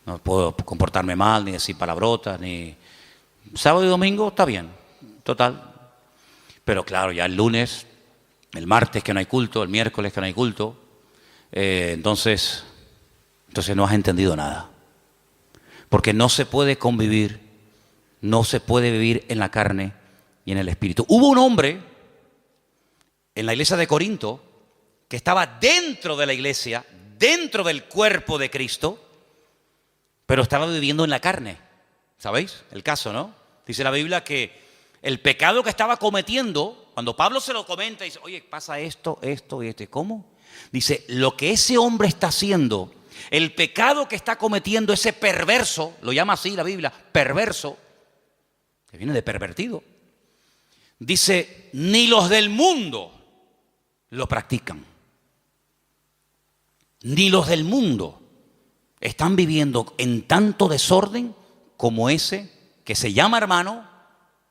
No puedo comportarme mal, ni decir palabrotas, ni... Sábado y domingo está bien, total. Pero claro, ya el lunes, el martes que no hay culto, el miércoles que no hay culto, entonces no has entendido nada. Porque no se puede convivir. No se puede vivir en la carne y en el espíritu. Hubo un hombre en la iglesia de Corinto que estaba dentro de la iglesia, dentro del cuerpo de Cristo, pero estaba viviendo en la carne. ¿Sabéis el caso, no? Dice la Biblia que el pecado que estaba cometiendo, cuando Pablo se lo comenta, dice, oye, pasa esto y esto. ¿Cómo? Dice, lo que ese hombre está haciendo, el pecado que está cometiendo ese perverso, lo llama así la Biblia, perverso, que viene de pervertido, dice, ni los del mundo lo practican. Ni los del mundo están viviendo en tanto desorden como ese que se llama hermano,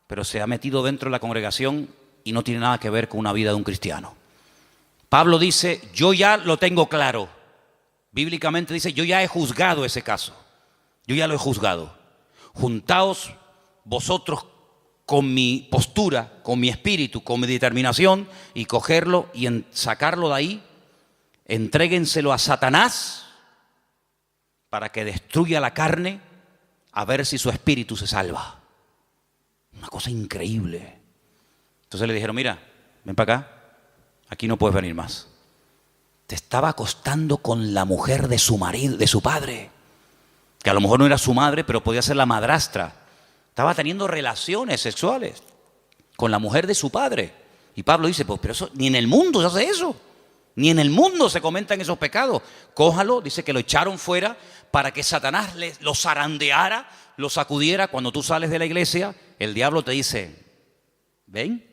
pero se ha metido dentro de la congregación y no tiene nada que ver con una vida de un cristiano. Pablo dice, yo ya lo tengo claro. Bíblicamente dice, yo ya he juzgado ese caso. Yo ya lo he juzgado. Juntaos vosotros con mi postura, con mi espíritu, con mi determinación y cogerlo y sacarlo de ahí, entréguenselo a Satanás para que destruya la carne a ver si su espíritu se salva. Una cosa increíble. Entonces le dijeron, mira, ven para acá, aquí no puedes venir más. Te estaba acostando con la mujer de su marido, de su padre, que a lo mejor no era su madre, pero podía ser la madrastra. Estaba teniendo relaciones sexuales con la mujer de su padre. Y Pablo dice, pues, pero eso, ni en el mundo se hace eso. Ni en el mundo se comentan esos pecados. Cójalo, dice que lo echaron fuera para que Satanás lo zarandeara, lo sacudiera. Cuando tú sales de la iglesia, el diablo te dice, ven.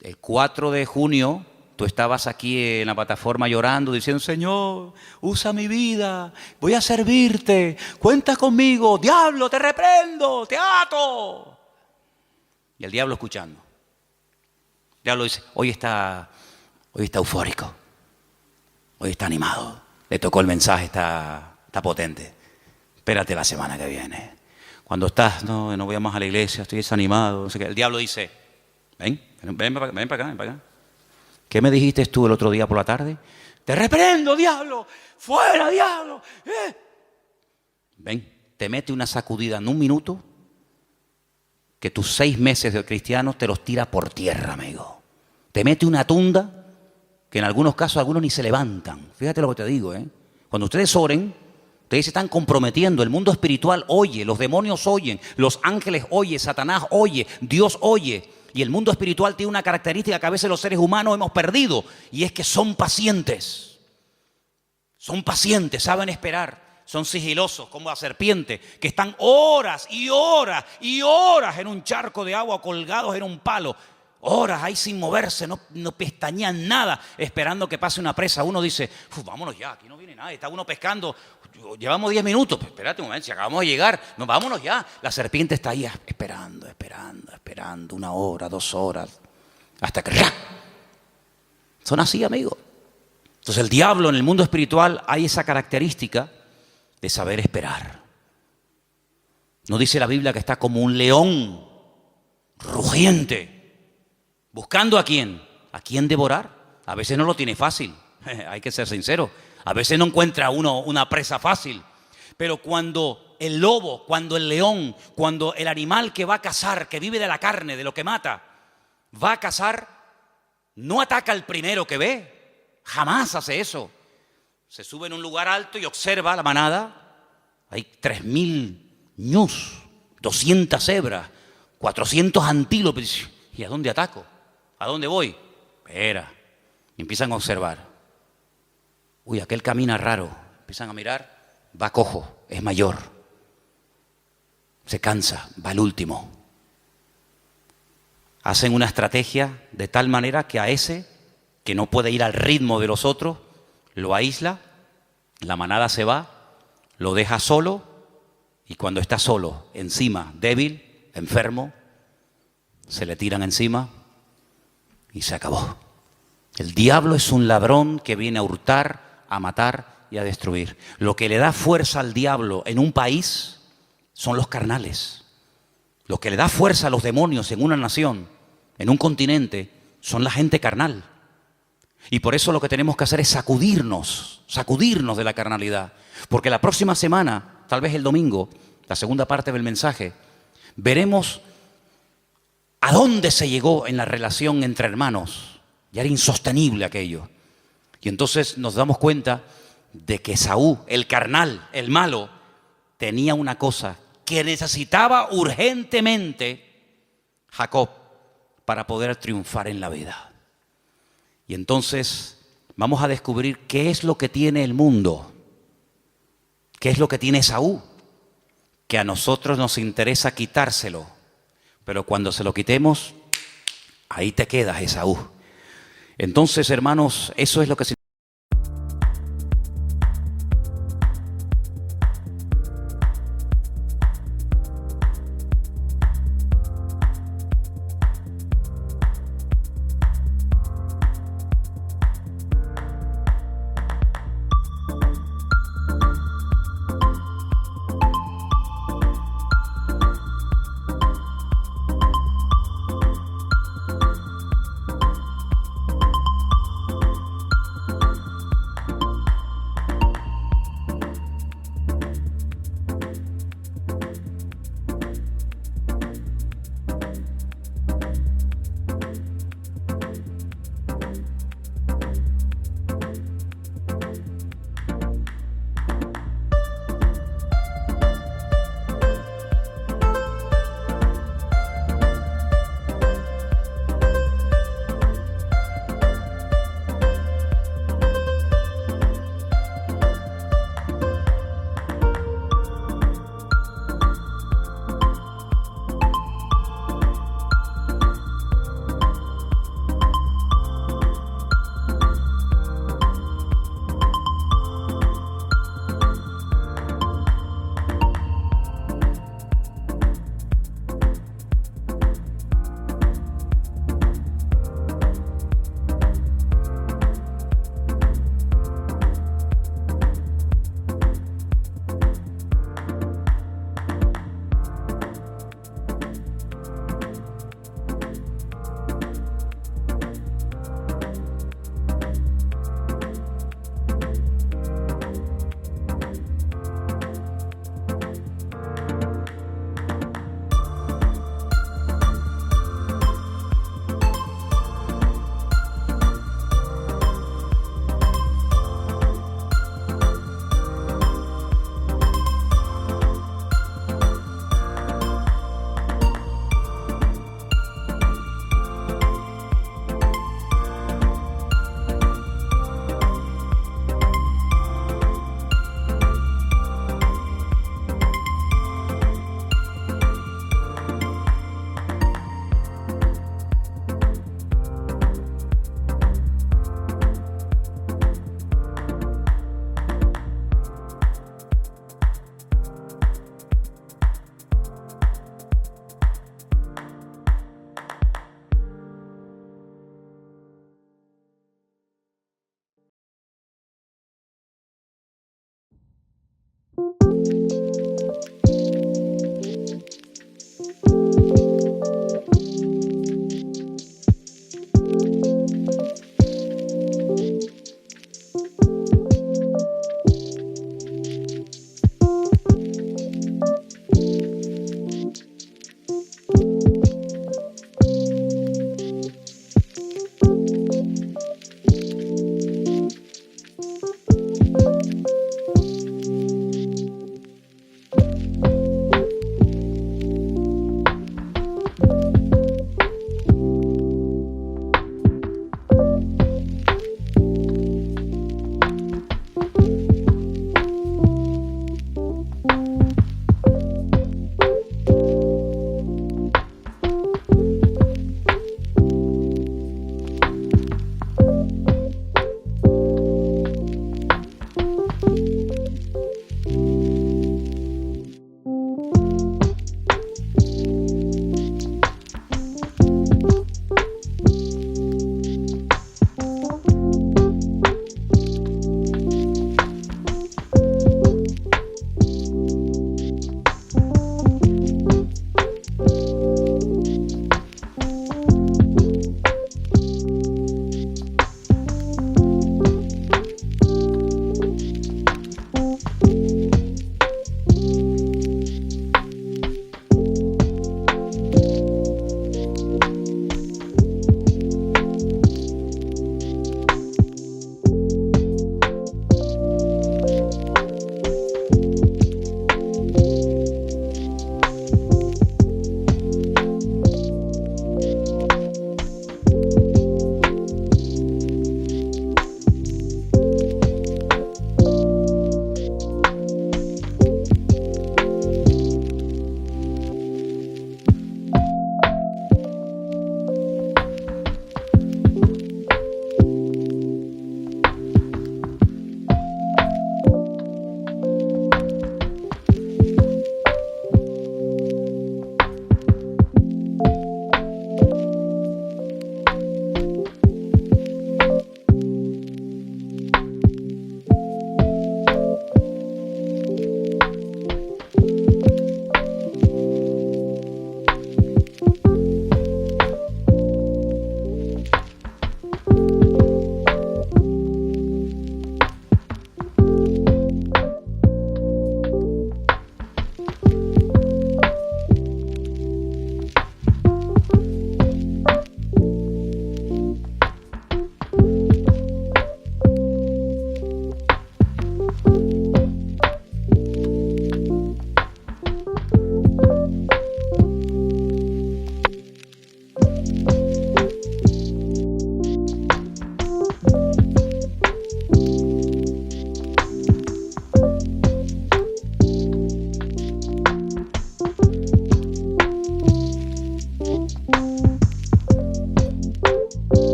El 4 de junio tú estabas aquí en la plataforma llorando, diciendo, Señor, usa mi vida, voy a servirte, cuenta conmigo, diablo, te reprendo, te ato. Y el diablo escuchando. El diablo dice, hoy está eufórico, hoy está animado, le tocó el mensaje, está potente. Espérate la semana que viene. Cuando estás, no voy más a la iglesia, estoy desanimado, no sé qué. El diablo dice, ven para acá. ¿Qué me dijiste tú el otro día por la tarde? Te reprendo, diablo, fuera, diablo. Ven, te mete una sacudida en un minuto que tus 6 meses de cristiano te los tira por tierra, amigo. Te mete una tunda que en algunos casos algunos ni se levantan. Fíjate lo que te digo, ¿eh? Cuando ustedes oren, ustedes se están comprometiendo, el mundo espiritual oye, los demonios oyen, los ángeles oyen, Satanás oye, Dios oye. Y el mundo espiritual tiene una característica que a veces los seres humanos hemos perdido, y es que son pacientes. Son pacientes, saben esperar, son sigilosos como la serpiente, que están horas y horas y horas en un charco de agua colgados en un palo. Horas ahí sin moverse, no pestañean nada, esperando que pase una presa. Uno dice, vámonos ya, aquí no viene nadie, está uno pescando, llevamos 10 minutos, pues espérate un momento, si acabamos de llegar, vámonos ya. La serpiente está ahí esperando, 1 hora, 2 horas, hasta que ¡ra! Son así, amigos. Entonces el diablo en el mundo espiritual hay esa característica de saber esperar. ¿No dice la Biblia que está como un león rugiente? ¿Buscando a quién? ¿A quién devorar? A veces no lo tiene fácil, hay que ser sincero. A veces no encuentra uno una presa fácil. Pero cuando el lobo, cuando el león, cuando el animal que va a cazar, que vive de la carne, de lo que mata, va a cazar, no ataca al primero que ve. Jamás hace eso. Se sube en un lugar alto y observa la manada. Hay 3.000 ñus, 200 cebras, 400 antílopes. ¿Y a dónde ataco? ¿A dónde voy? Espera. Y empiezan a observar. Uy, aquel camina raro. Empiezan a mirar. Va cojo, es mayor. Se cansa, va al último. Hacen una estrategia de tal manera que a ese, que no puede ir al ritmo de los otros, lo aísla, la manada se va, lo deja solo, y cuando está solo, encima, débil, enfermo, se le tiran encima y se acabó. El diablo es un ladrón que viene a hurtar, a matar y a destruir. Lo que le da fuerza al diablo en un país son los carnales. Lo que le da fuerza a los demonios en una nación, en un continente, son la gente carnal. Y por eso lo que tenemos que hacer es sacudirnos de la carnalidad. Porque la próxima semana, tal vez el domingo, la segunda parte del mensaje, veremos a dónde se llegó en la relación entre hermanos. Ya era insostenible aquello. Y entonces nos damos cuenta de que Esaú, el carnal, el malo, tenía una cosa que necesitaba urgentemente Jacob para poder triunfar en la vida. Y entonces vamos a descubrir qué es lo que tiene el mundo, qué es lo que tiene Esaú, que a nosotros nos interesa quitárselo, pero cuando se lo quitemos, ahí te quedas, Esaú. Entonces, hermanos, eso es lo que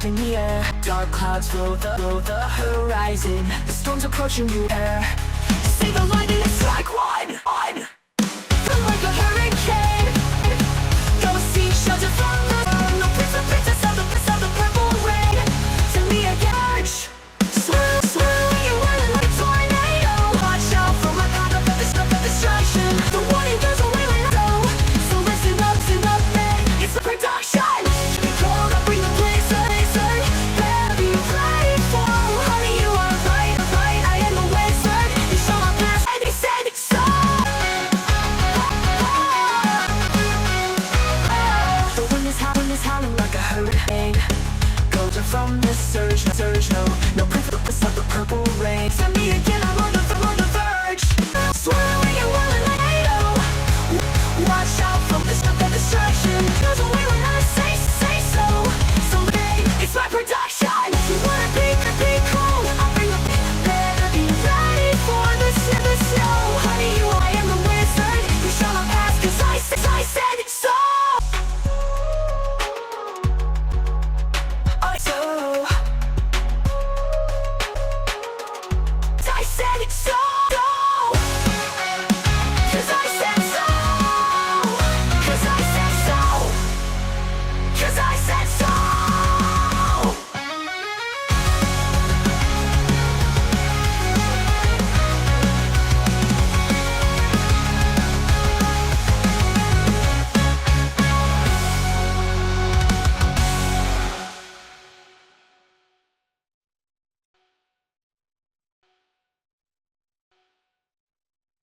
drifting near. Dark clouds fill the horizon. The storm's approaching you. Say the lightning strike. Why?